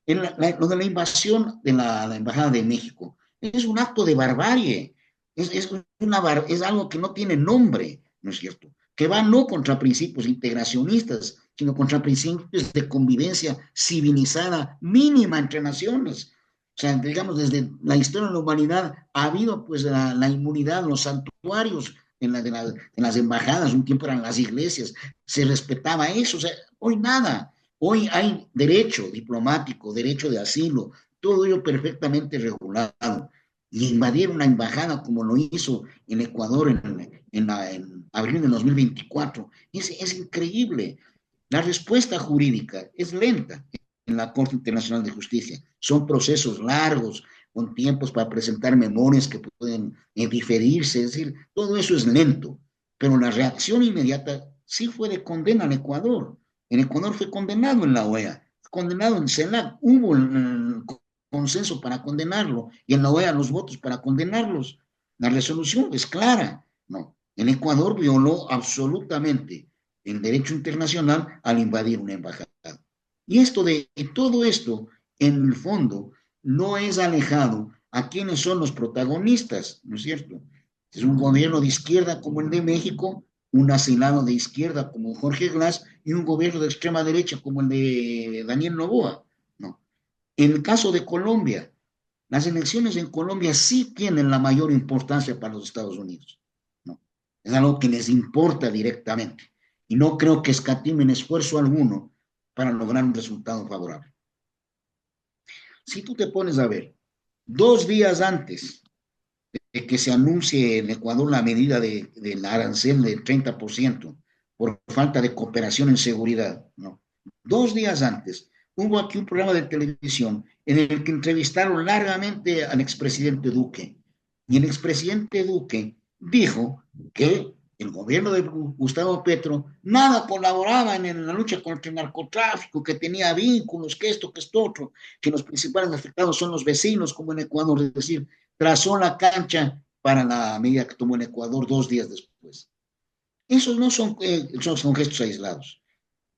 Lo de la invasión de la Embajada de México es un acto de barbarie, es algo que no tiene nombre, ¿no es cierto? Que va no contra principios integracionistas, sino contra principios de convivencia civilizada mínima entre naciones. O sea, digamos, desde la historia de la humanidad ha habido pues la inmunidad, los santuarios en las embajadas, un tiempo eran las iglesias, se respetaba eso, o sea, hoy nada, hoy hay derecho diplomático, derecho de asilo, todo ello perfectamente regulado. Y invadir una embajada como lo hizo en Ecuador en abril de 2024 es increíble. La respuesta jurídica es lenta en la Corte Internacional de Justicia. Son procesos largos, con tiempos para presentar memorias que pueden diferirse, es decir, todo eso es lento, pero la reacción inmediata sí fue de condena en Ecuador. En Ecuador fue condenado en la OEA, condenado en CELAC, hubo el consenso para condenarlo y en la OEA los votos para condenarlos. La resolución es clara, ¿no? En Ecuador violó absolutamente el derecho internacional al invadir una embajada. Y todo esto, en el fondo, no es alejado a quienes son los protagonistas, ¿no es cierto? Es un gobierno de izquierda como el de México, un asilado de izquierda como Jorge Glass y un gobierno de extrema derecha como el de Daniel Noboa, ¿no? En el caso de Colombia, las elecciones en Colombia sí tienen la mayor importancia para los Estados Unidos, ¿no? Es algo que les importa directamente y no creo que escatimen esfuerzo alguno para lograr un resultado favorable. Si tú te pones a ver, 2 días antes de que se anuncie en Ecuador la medida del arancel del 30% por falta de cooperación en seguridad, ¿no? 2 días antes, hubo aquí un programa de televisión en el que entrevistaron largamente al expresidente Duque. Y el expresidente Duque dijo que el gobierno de Gustavo Petro nada colaboraba en la lucha contra el narcotráfico, que tenía vínculos, que esto otro, que los principales afectados son los vecinos, como en Ecuador, es decir, trazó la cancha para la medida que tomó en Ecuador 2 días después. Esos no son, son gestos aislados.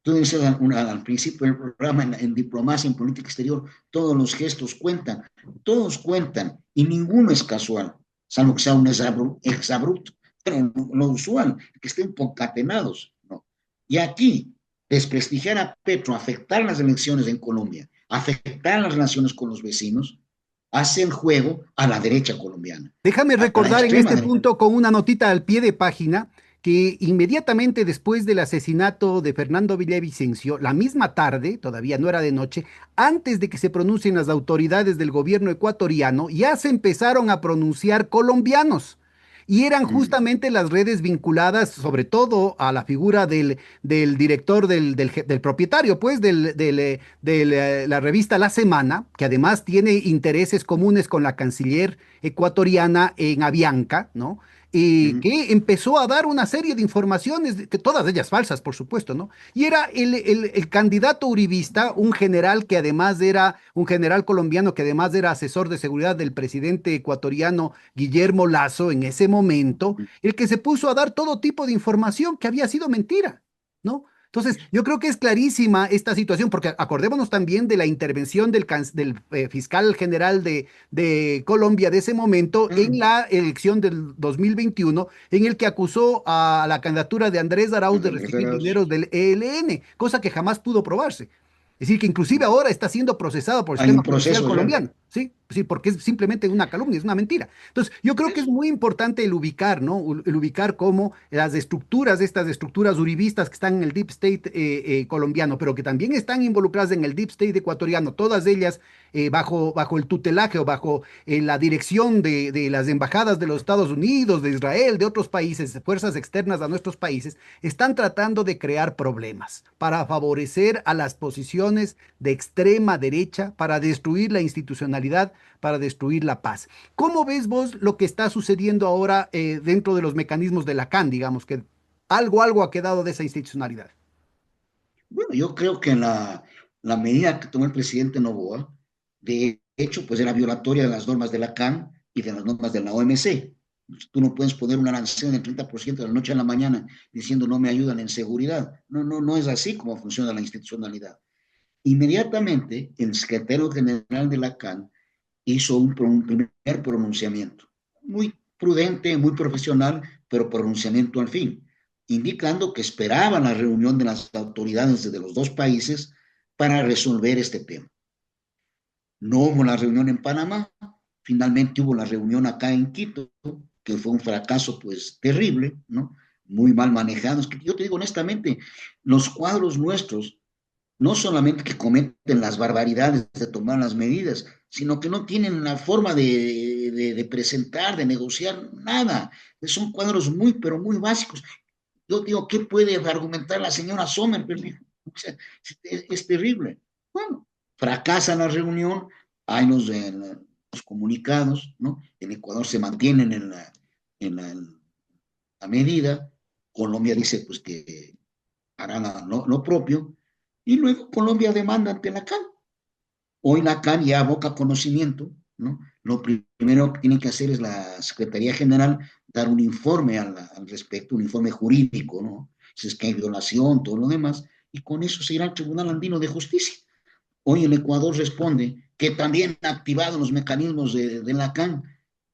Tú dices al principio del programa, en diplomacia, en política exterior, todos los gestos cuentan, todos cuentan, y ninguno es casual, salvo que sea un exabrupto, pero lo usual, que estén concatenados, ¿no? Y aquí, desprestigiar a Petro, afectar las elecciones en Colombia, afectar las relaciones con los vecinos, hace el juego a la derecha colombiana, Déjame a la recordar en extrema este derecha. punto con una notita al pie de página que inmediatamente después del asesinato de Fernando Villavicencio, la misma tarde, todavía no era de noche, antes de que se pronuncien las autoridades del gobierno ecuatoriano, ya se empezaron a pronunciar colombianos. Y eran Mm, justamente las redes vinculadas sobre todo a la figura del director, del propietario, pues, de la revista La Semana, que además tiene intereses comunes con la canciller ecuatoriana en Avianca, ¿no? Y mm, que empezó a dar una serie de informaciones, que todas ellas falsas, por supuesto, ¿no? Y era el candidato uribista, un general que además era, un general colombiano que además era asesor de seguridad del presidente ecuatoriano Guillermo Lazo en ese momento, mm. el que se puso a dar todo tipo de información que había sido mentira, ¿no? Entonces, yo creo que es clarísima esta situación, porque acordémonos también de la intervención del fiscal general de Colombia de ese momento en Mm. la elección del 2021, en el que acusó a la candidatura de Andrés Arauz de recibir dineros del ELN, cosa que jamás pudo probarse. Es decir, que inclusive ahora está siendo procesado por el Hay sistema un judicial proceso ya. colombiano, ¿sí? Sí, porque es simplemente una calumnia, es una mentira. Entonces, yo creo que es Eso. muy importante el ubicar, ¿no? El ubicar cómo las estructuras, estas estructuras uribistas que están en el deep state colombiano, pero que también están involucradas en el deep state ecuatoriano, todas ellas bajo el tutelaje o bajo la dirección de las embajadas de los Estados Unidos, de Israel, de otros países, de fuerzas externas a nuestros países, están tratando de crear problemas para favorecer a las posiciones de extrema derecha, para destruir la institucionalidad, para destruir la paz. ¿Cómo ves vos lo que está sucediendo ahora dentro de los mecanismos de la CAN, digamos, que algo ha quedado de esa institucionalidad? Bueno, yo creo que la medida que tomó el presidente Noboa, de hecho, pues era violatoria de las normas de la CAN y de las normas de la OMC. Tú no puedes poner una arancel del 30% de la noche a la mañana diciendo no me ayudan en seguridad. No, no, no es así como funciona la institucionalidad. Inmediatamente, el secretario general de la CAN hizo un primer pronunciamiento, muy prudente, muy profesional, pero pronunciamiento al fin, indicando que esperaban la reunión de las autoridades de los dos países para resolver este tema. No hubo la reunión en Panamá, finalmente hubo la reunión acá en Quito, que fue un fracaso pues terrible, ¿no? Muy mal manejados. Yo te digo honestamente, los cuadros nuestros no solamente que cometen las barbaridades de tomar las medidas, sino que no tienen la forma de presentar, de negociar, nada. Son cuadros muy, pero muy básicos. Yo digo, ¿qué puede argumentar la señora Sommer? O sea, es terrible. Bueno, fracasa la reunión, ahí nos comunicados, ¿no? En Ecuador se mantienen en la medida, Colombia dice pues que hará lo propio, y luego Colombia demanda ante la CAN. Hoy la CAN ya aboca conocimiento, ¿no? Lo primero que tiene que hacer es la Secretaría General dar un informe al respecto, un informe jurídico, ¿no? Si es que hay violación, todo lo demás, y con eso se irá al Tribunal Andino de Justicia. Hoy el Ecuador responde que también ha activado los mecanismos de la CAN,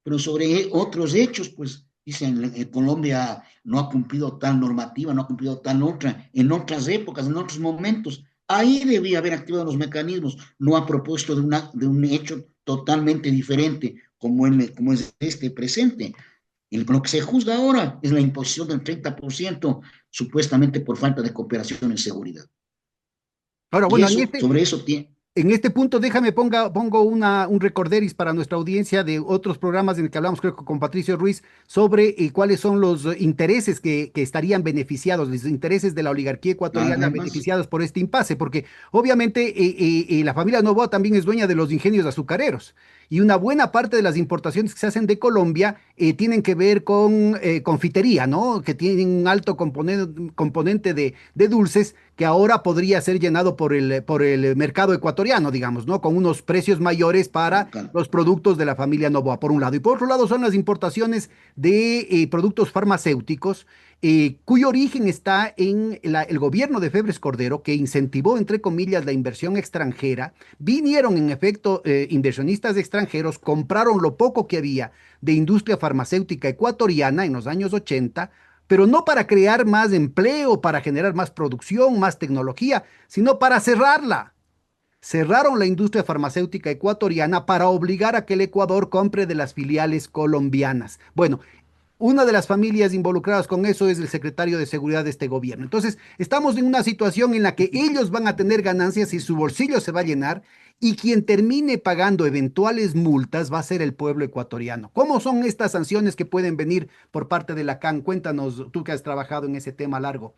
pero sobre otros hechos, pues dicen, Colombia no ha cumplido tal normativa, no ha cumplido tal otra, en otras épocas, en otros momentos. Ahí debía haber activado los mecanismos, no a propósito de un hecho totalmente diferente como es este presente. Y lo que se juzga ahora es la imposición del 30%, supuestamente por falta de cooperación en seguridad. Ahora, Y bueno, sobre eso tiene. en este punto, déjame pongo un recorderis para nuestra audiencia de otros programas en el que hablamos, creo que con Patricio Ruiz, sobre cuáles son los intereses que estarían beneficiados, los intereses de la oligarquía ecuatoriana Nada más. beneficiados por este impasse, porque obviamente la familia Noboa también es dueña de los ingenios azucareros. Y una buena parte de las importaciones que se hacen de Colombia tienen que ver con confitería, ¿no? Que tienen un alto componente de dulces que ahora podría ser llenado por el mercado ecuatoriano, digamos, ¿no? Con unos precios mayores para los productos de la familia Novoa, por un lado. Y por otro lado son las importaciones de productos farmacéuticos, cuyo origen está en el gobierno de Febres Cordero, que incentivó, entre comillas, la inversión extranjera. Vinieron, en efecto, inversionistas extranjeros, compraron lo poco que había de industria farmacéutica ecuatoriana en los años 80, pero no para crear más empleo, para generar más producción, más tecnología, sino para cerrarla. Cerraron la industria farmacéutica ecuatoriana para obligar a que el Ecuador compre de las filiales colombianas. Bueno, una de las familias involucradas con eso es el secretario de Seguridad de este gobierno. Entonces, estamos en una situación en la que ellos van a tener ganancias y su bolsillo se va a llenar y quien termine pagando eventuales multas va a ser el pueblo ecuatoriano. ¿Cómo son estas sanciones que pueden venir por parte de la CAN? Cuéntanos, tú que has trabajado en ese tema largo.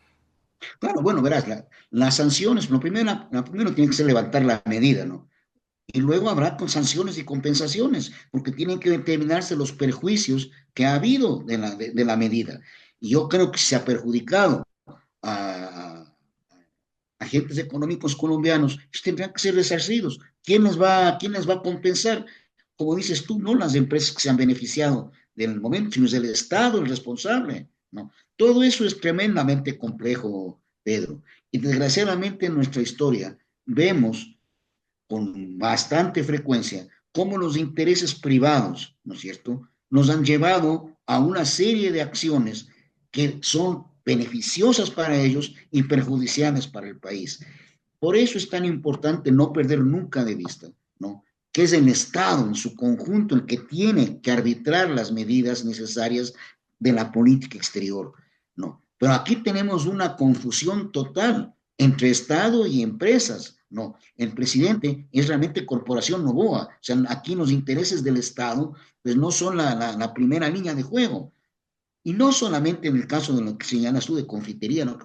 Claro, bueno, verás, las sanciones, lo primero tiene que ser levantar la medida, ¿no? Y luego habrá con sanciones y compensaciones, porque tienen que determinarse los perjuicios que ha habido de la medida. Y yo creo que se ha perjudicado a agentes económicos colombianos, ellos tendrán que ser resarcidos. Quién les va a compensar? Como dices tú, no las empresas que se han beneficiado del momento, sino es el Estado el responsable, ¿no? Todo eso es tremendamente complejo, Pedro. Y desgraciadamente en nuestra historia vemos con bastante frecuencia cómo los intereses privados, ¿no es cierto?, nos han llevado a una serie de acciones que son beneficiosas para ellos y perjudiciales para el país. Por eso es tan importante no perder nunca de vista, ¿no?, que es el Estado en su conjunto el que tiene que arbitrar las medidas necesarias de la política exterior, ¿no? Pero aquí tenemos una confusión total entre Estado y empresas, ¿no? El presidente es realmente Corporación Novoa, o sea, aquí los intereses del Estado pues no son la primera línea de juego. Y no solamente en el caso de lo que señalas tú de confitería, no,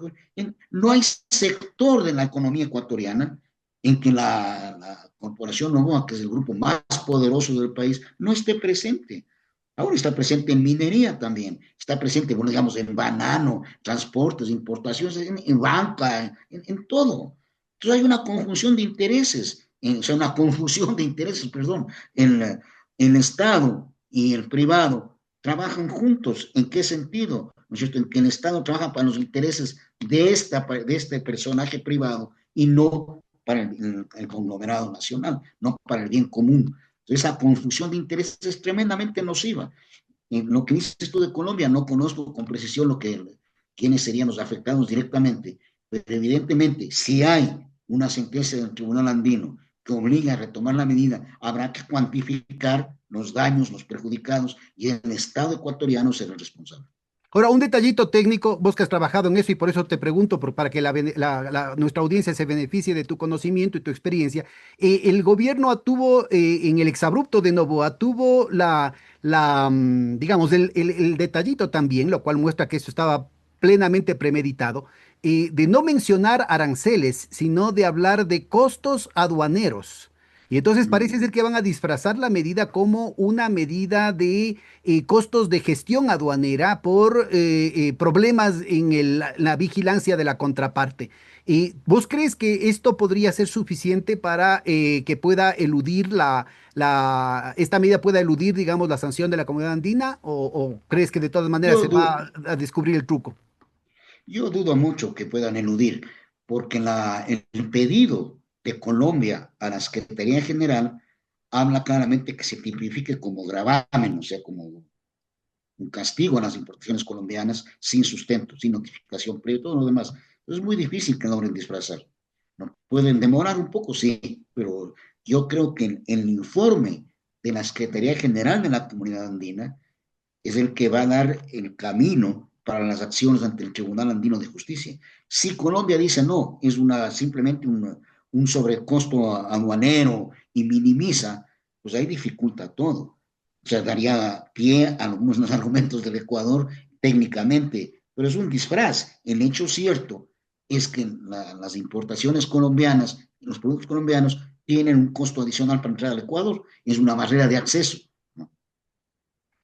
no hay sector de la economía ecuatoriana en que la Corporación Novoa, que es el grupo más poderoso del país, no esté presente. Ahora está presente en minería también, está presente, bueno, digamos, en banano, transportes, importaciones, en banca, en todo. Entonces hay una conjunción de intereses, o sea, una confusión de intereses, perdón, el Estado y el privado trabajan juntos. ¿En qué sentido? ¿No es cierto? En que el Estado trabaja para los intereses de este personaje privado y no para el conglomerado nacional, no para el bien común. Entonces, esa confusión de intereses es tremendamente nociva. En lo que dices tú de Colombia, no conozco con precisión quiénes serían los afectados directamente, pero evidentemente, si hay una sentencia del Tribunal Andino que obliga a retomar la medida, habrá que cuantificar los daños, los perjudicados, y el Estado ecuatoriano será el responsable. Ahora, un detallito técnico, vos que has trabajado en eso y por eso te pregunto, para que nuestra audiencia se beneficie de tu conocimiento y tu experiencia. El gobierno tuvo, en el exabrupto de Novoa, tuvo digamos, el detallito también, lo cual muestra que eso estaba plenamente premeditado, de no mencionar aranceles, sino de hablar de costos aduaneros. Y entonces parece Mm. ser que van a disfrazar la medida como una medida de costos de gestión aduanera por problemas en la vigilancia de la contraparte. ¿Vos crees que esto podría ser suficiente para que pueda eludir esta medida pueda eludir, digamos, la sanción de la Comunidad Andina? ¿O crees que de todas maneras Yo, se va a descubrir el truco? yo dudo mucho que puedan eludir, porque en el pedido de Colombia a la Secretaría General habla claramente que se tipifique como gravamen, o sea, como un castigo a las importaciones colombianas sin sustento, sin notificación previa, todo lo demás. Entonces es muy difícil que logren disfrazar. ¿No? Pueden demorar un poco, sí, pero yo creo que en el informe de la Secretaría General de la Comunidad Andina es el que va a dar el camino para las acciones ante el Tribunal Andino de Justicia. Si Colombia dice no, es simplemente un sobrecosto aduanero y minimiza, pues ahí dificulta todo. O sea, daría pie a algunos argumentos del Ecuador técnicamente, pero es un disfraz. El hecho cierto es que las importaciones colombianas, los productos colombianos, tienen un costo adicional para entrar al Ecuador, es una barrera de acceso, ¿no?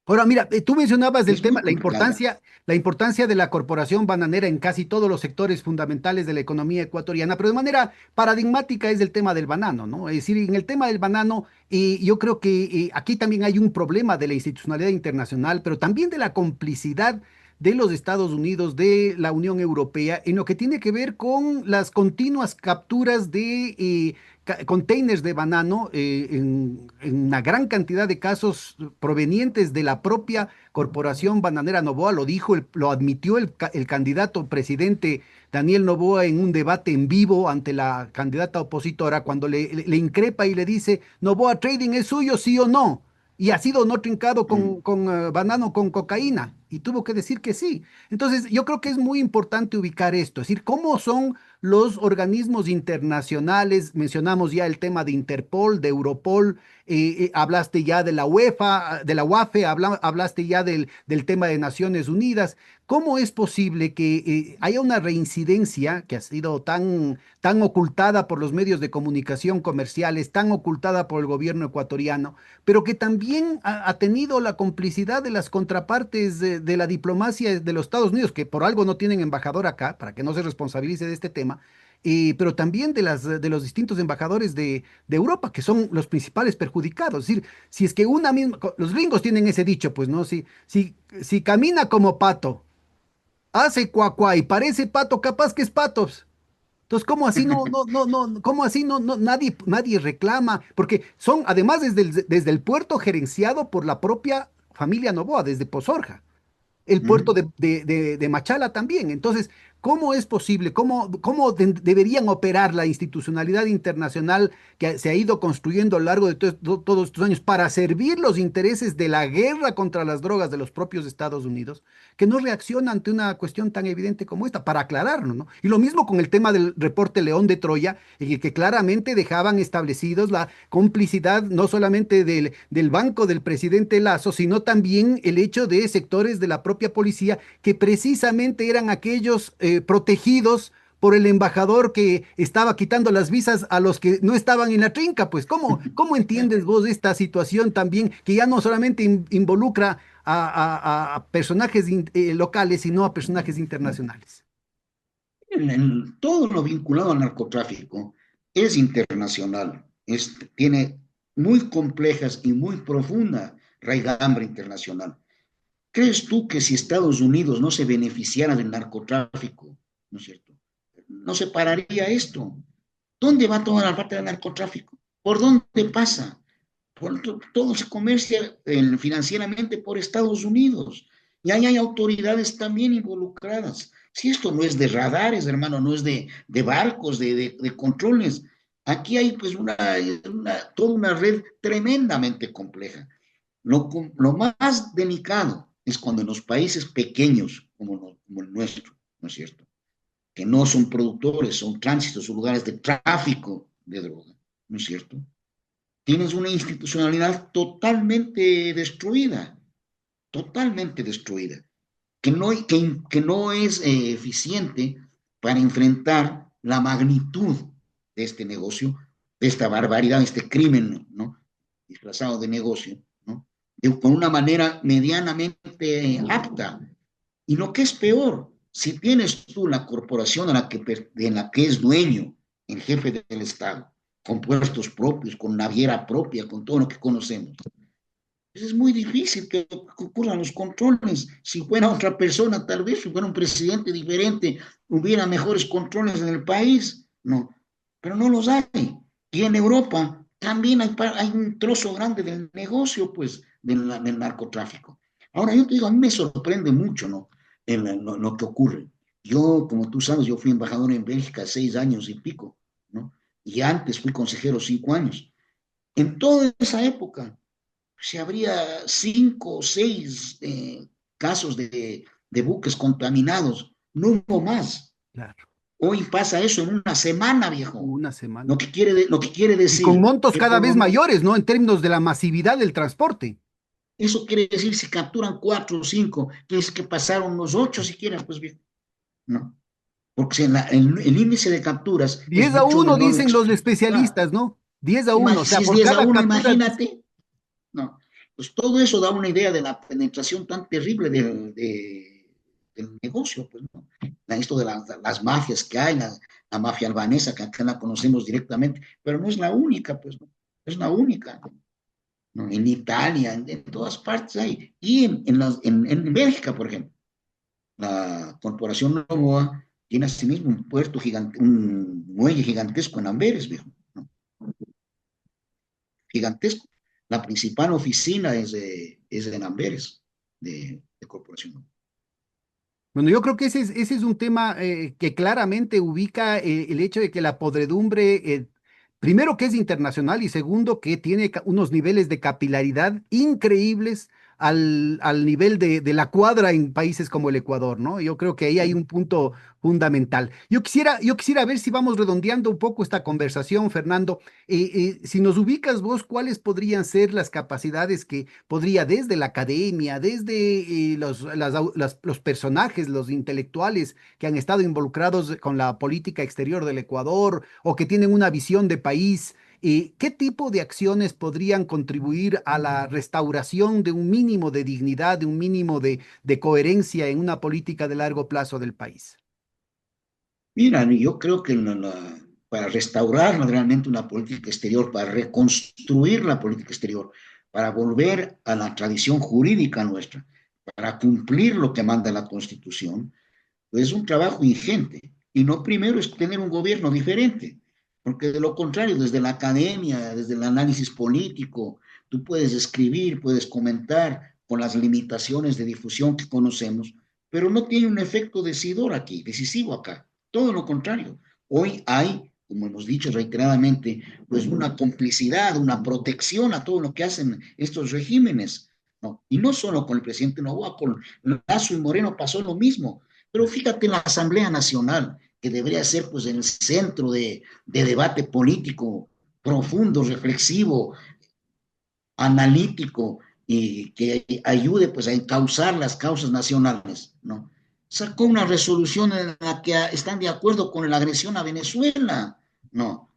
Ahora, mira, tú mencionabas del Es muy tema, complicado. la importancia de la corporación bananera en casi todos los sectores fundamentales de la economía ecuatoriana, pero de manera paradigmática es el tema del banano, ¿no? Es decir, en el tema del banano, yo creo que aquí también hay un problema de la institucionalidad internacional, pero también de la complicidad de los Estados Unidos, de la Unión Europea, en lo que tiene que ver con las continuas capturas de containers de banano en una gran cantidad de casos provenientes de la propia Corporación Bananera Novoa, lo dijo, lo admitió el candidato presidente Daniel Noboa en un debate en vivo ante la candidata opositora, cuando le increpa y le dice, Noboa Trading es suyo, sí o no. Y ha sido no trincado Mm. con banano con cocaína. Y tuvo que decir que sí. Entonces, yo creo que es muy importante ubicar esto, es decir, cómo son los organismos internacionales, mencionamos ya el tema de Interpol, de Europol, hablaste ya de la UEFA, de la UAFE, hablaste ya del tema de Naciones Unidas. ¿Cómo es posible que haya una reincidencia que ha sido tan ocultada por los medios de comunicación comerciales, tan ocultada por el gobierno ecuatoriano, pero que también ha tenido la complicidad de las contrapartes de la diplomacia de los Estados Unidos, que por algo no tienen embajador acá, para que no se responsabilice de este tema, pero también de los distintos embajadores de Europa, que son los principales perjudicados? Es decir, si es que una misma, los gringos tienen ese dicho, pues, ¿no? Si camina como pato, hace cuacuá y parece pato, capaz que es patos. Entonces, ¿cómo así cómo así nadie reclama? Porque son, además, desde el puerto gerenciado por la propia familia Noboa, desde Pozorja, el puerto Mm. de Machala también. Entonces, ¿cómo es posible? ¿Cómo deberían operar la institucionalidad internacional que se ha ido construyendo a lo largo de todos estos años para servir los intereses de la guerra contra las drogas de los propios Estados Unidos, que no reacciona ante una cuestión tan evidente como esta, para aclararlo, ¿no? Y lo mismo con el tema del reporte León de Troya, en el que claramente dejaban establecidos la complicidad no solamente del banco del presidente Lazo, sino también el hecho de sectores de la propia policía que precisamente eran aquellos protegidos por el embajador que estaba quitando las visas a los que no estaban en la trinca. Pues, ¿cómo entiendes vos esta situación también que ya no solamente involucra a personajes locales, sino a personajes internacionales? Todo lo vinculado al narcotráfico es internacional, tiene muy complejas y muy profunda raigambre internacional. ¿Crees tú que si Estados Unidos no se beneficiara del narcotráfico, ¿no es cierto? No se pararía esto. ¿Dónde va toda la parte del narcotráfico? ¿Por dónde pasa? Todo se comercia financieramente por Estados Unidos. Y ahí hay autoridades también involucradas. Si esto no es de radares, hermano, no es de barcos, de controles, aquí hay pues toda una red tremendamente compleja. Lo más delicado es cuando en los países pequeños, como el nuestro, ¿no es cierto? Que no son productores, son tránsitos, son lugares de tráfico de droga, ¿no es cierto? Tienes una institucionalidad totalmente destruida, que no es eficiente para enfrentar la magnitud de este negocio de esta barbaridad, este crimen, ¿no? Disfrazado de negocio, ¿no? Con una manera medianamente apta. Y lo que es peor, si tienes tú la corporación en la que es dueño, el jefe del Estado, con puestos propios, con naviera propia, con todo lo que conocemos, pues es muy difícil que ocurran los controles. Si fuera otra persona, tal vez, si fuera un presidente diferente, hubiera mejores controles en el país. No, pero no los hay. Y en Europa también hay un trozo grande del negocio, pues, del narcotráfico. Ahora, yo te digo, a mí me sorprende mucho, ¿no? Lo que ocurre. Yo, como tú sabes, yo fui embajador en Bélgica 6 años y pico, ¿no? Y antes fui consejero 5 años. En toda esa época, se habría 5 o 6 casos de buques contaminados, no hubo más. Claro, Hoy pasa eso en una semana, viejo. una semana. Lo que quiere Y con decir montos que cada por vez lo menos, mayores, ¿no? En términos de la masividad del transporte. eso quiere decir si capturan 4 o 5, tienes que pasar unos 8 si quieres, pues viejo. No, porque si el índice de capturas es 10 a mucho uno menor dicen los ah, especialistas, ¿no? 10 a uno, o sea, si es por 10 a cada uno, captura. imagínate. No, pues todo eso da una idea de la penetración tan terrible del negocio, pues, ¿no? Esto de las mafias que hay, la mafia albanesa, que acá la conocemos directamente, pero no es la única, pues, ¿no? Es la única, ¿no? En Italia, en todas partes hay. Y en Bélgica, por ejemplo, la corporación Novoa tiene asimismo un puerto gigante, un muelle gigantesco en Amberes, viejo, ¿no? Gigantesco. La principal oficina es de Amberes, de Corporación. Bueno, yo creo que ese es un tema que claramente ubica el hecho de que la podredumbre, primero que es internacional y segundo que tiene unos niveles de capilaridad increíbles al nivel de la cuadra en países como el Ecuador, ¿no? Yo creo que ahí hay un punto fundamental. Yo quisiera ver si vamos redondeando un poco esta conversación, Fernando. Si nos ubicas vos, ¿cuáles podrían ser las capacidades que podría desde la academia, desde los personajes, los intelectuales que han estado involucrados con la política exterior del Ecuador o que tienen una visión de país? ¿Qué tipo de acciones podrían contribuir a la restauración de un mínimo de dignidad, de un mínimo de coherencia en una política de largo plazo del país? Mira, yo creo que para restaurar realmente una política exterior, para reconstruir la política exterior, para volver a la tradición jurídica nuestra, para cumplir lo que manda la Constitución, pues es un trabajo ingente. Y no primero es tener un gobierno diferente, porque de lo contrario, desde la academia, desde el análisis político, tú puedes escribir, puedes comentar con las limitaciones de difusión que conocemos, pero no tiene un efecto decidor aquí, decisivo acá. Todo lo contrario. Hoy hay, como hemos dicho reiteradamente, pues una complicidad, una protección a todo lo que hacen estos regímenes, ¿no? Y no solo con el presidente Novoa, con Lazo y Moreno pasó lo mismo. Pero fíjate en la Asamblea Nacional, que debería ser pues el centro de debate político profundo, reflexivo, analítico y que ayude pues a encauzar las causas nacionales, ¿no? Sacó una resolución en la que están de acuerdo con la agresión a Venezuela, ¿no?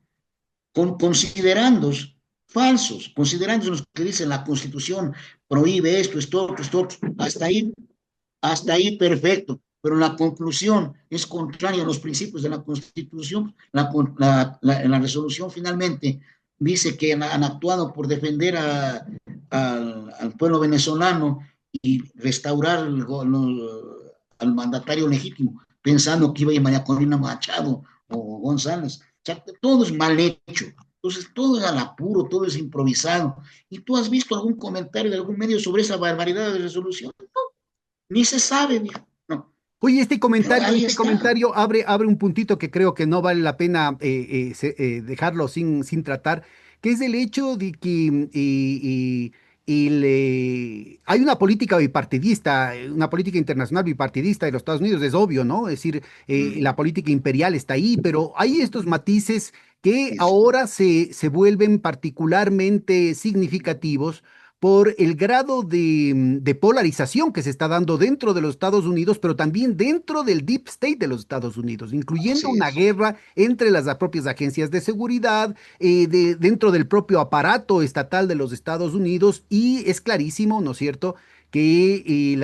Con considerandos falsos, considerando los que dicen la Constitución prohíbe esto, hasta ahí perfecto, pero la conclusión es contraria a los principios de la Constitución. La resolución finalmente dice que han actuado por defender al pueblo venezolano y restaurar al mandatario legítimo, pensando que iba a María Corina Machado o González. O sea, todo es mal hecho. Entonces, todo es al apuro, todo es improvisado. ¿Y tú has visto algún comentario de algún medio sobre esa barbaridad de resolución? Ni se sabe, viejo. No, Oye, este pero comentario, ahí este está. comentario abre un puntito que creo que no vale la pena dejarlo sin tratar, que es el hecho de que hay una política bipartidista, una política internacional bipartidista de los Estados Unidos, es obvio, ¿no? Es decir, la Mm, política imperial está ahí, pero hay estos matices que sí, sí. ahora se vuelven particularmente significativos por el grado de polarización que se está dando dentro de los Estados Unidos, pero también dentro del deep state de los Estados Unidos, incluyendo Así una es. guerra entre las propias agencias de seguridad, dentro del propio aparato estatal de los Estados Unidos, y es clarísimo, ¿no es cierto?, que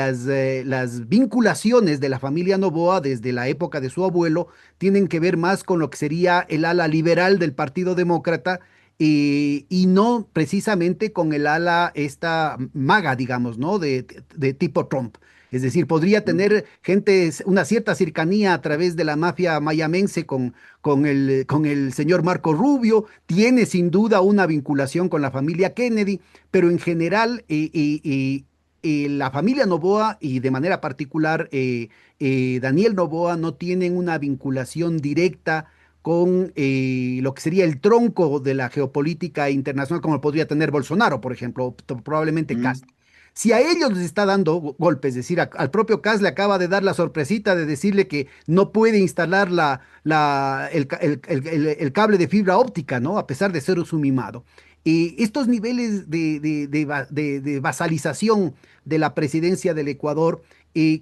las vinculaciones de la familia Noboa desde la época de su abuelo tienen que ver más con lo que sería el ala liberal del Partido Demócrata, y no precisamente con el ala esta maga, digamos, ¿no? De tipo Trump. Es decir, podría tener gente una cierta cercanía a través de la mafia mayamense con el señor Marco Rubio, tiene sin duda una vinculación con la familia Kennedy, pero en general la familia Noboa y de manera particular Daniel Noboa no tienen una vinculación directa con lo que sería el tronco de la geopolítica internacional, como lo podría tener Bolsonaro, por ejemplo, o probablemente Mm, Cast. Si a ellos les está dando golpes, es decir, al propio Cast le acaba de dar la sorpresita de decirle que no puede instalar el cable de fibra óptica, ¿no? A pesar de ser su mimado. Estos niveles de vasalización de la presidencia del Ecuador,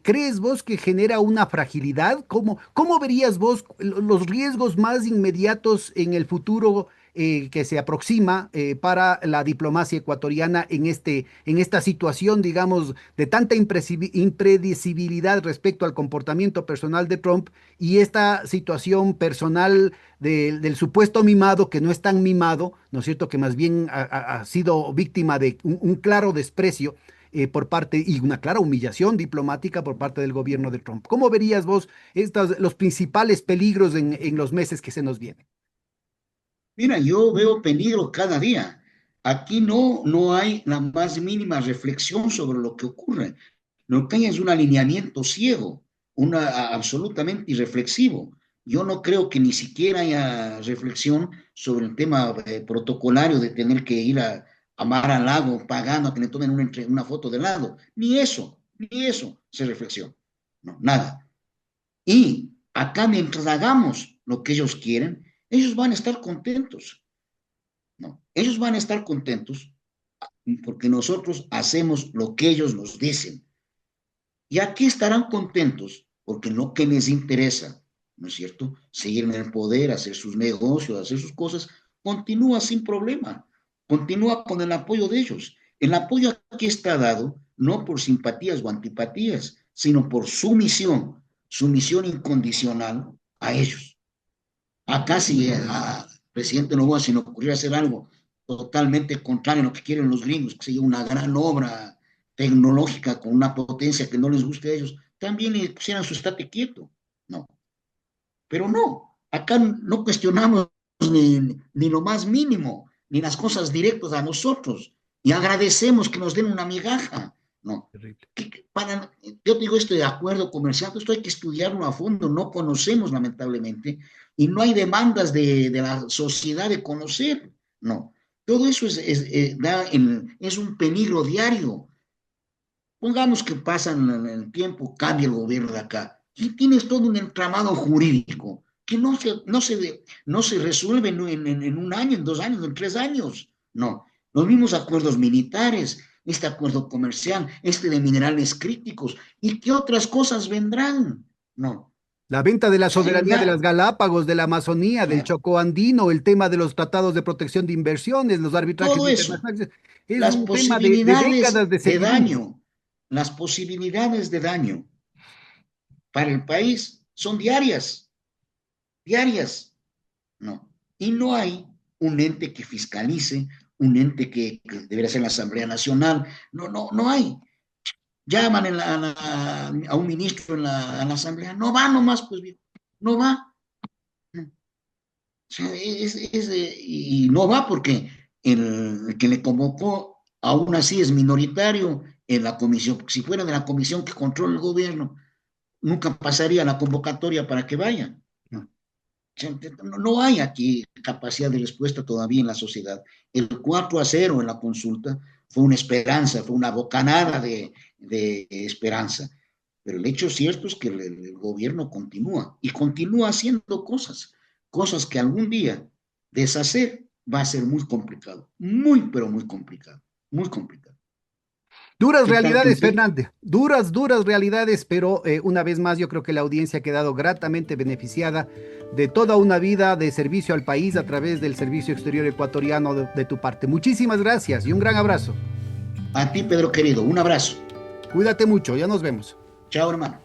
¿crees vos que genera una fragilidad? ¿Cómo verías vos los riesgos más inmediatos en el futuro que se aproxima para la diplomacia ecuatoriana en esta situación, digamos, de tanta impredecibilidad respecto al comportamiento personal de Trump y esta situación personal del supuesto mimado, que no es tan mimado, ¿no es cierto?, que más bien ha sido víctima de un claro desprecio por parte y una clara humillación diplomática por parte del gobierno de Trump? ¿Cómo verías vos los principales peligros en los meses que se nos vienen? Mira, yo veo peligro cada día. Aquí no hay la más mínima reflexión sobre lo que ocurre. Lo que hay es un alineamiento ciego, absolutamente irreflexivo. Yo no creo que ni siquiera haya reflexión sobre el tema protocolario de tener que ir a mar al lago pagando a que le tomen una foto de lado. Ni eso se reflexiona. No, nada. Y acá mientras hagamos lo que ellos quieren, ellos van a estar contentos. No, ellos van a estar contentos porque nosotros hacemos lo que ellos nos dicen. Y aquí estarán contentos porque lo que les interesa, ¿no es cierto? Seguir en el poder, hacer sus negocios, hacer sus cosas, continúa sin problema, continúa con el apoyo de ellos. El apoyo aquí está dado no por simpatías o antipatías, sino por su misión incondicional a ellos. Acá si al presidente Novoa se le ocurriera hacer algo totalmente contrario a lo que quieren los gringos, que sería una gran obra tecnológica con una potencia que no les guste a ellos, también le pusieran su estate quieto. No, pero no, acá no cuestionamos ni lo más mínimo, ni las cosas directas a nosotros, y agradecemos que nos den una migaja. No, Terrible. yo digo esto de acuerdo comercial, esto hay que estudiarlo a fondo, no conocemos lamentablemente, y no hay demandas de la sociedad de conocer, no. Todo eso es un peligro diario. Pongamos que pasa el tiempo, cambia el gobierno de acá, y tienes todo un entramado jurídico que no se resuelve en un año, en 2 años, en 3 años. No, los mismos acuerdos militares, este acuerdo comercial, este de minerales críticos, ¿y qué otras cosas vendrán? No, o La venta de la sea, soberanía de las Galápagos, de la Amazonía, del claro, Chocó andino, el tema de los tratados de protección de inversiones, los arbitrajes todo eso, internacionales, es las un tema de décadas posibilidades de de seguidilla. daño, las posibilidades de daño para el país son diarias, no. Y no hay un ente que fiscalice, un ente que debería ser la Asamblea Nacional, no hay. Llaman a un ministro a la Asamblea, no va nomás, pues bien, no va. O sea, y no va porque el que le convocó aún así es minoritario en la comisión. Si fuera de la comisión que controla el gobierno, nunca pasaría la convocatoria para que vayan. ¿No? No hay aquí capacidad de respuesta todavía en la sociedad. El 4-0 en la consulta fue una esperanza, fue una bocanada de esperanza. Pero el hecho cierto es que el gobierno continúa y continúa haciendo cosas que algún día deshacer va a ser muy complicado, muy, pero muy complicado, muy complicado. Duras ¿Qué tal realidades, contigo? Fernández, duras, duras realidades, pero una vez más yo creo que la audiencia ha quedado gratamente beneficiada de toda una vida de servicio al país a través del Servicio Exterior Ecuatoriano de tu parte. Muchísimas gracias y un gran abrazo. A ti, Pedro querido, un abrazo. Cuídate mucho, ya nos vemos. Chao, hermano.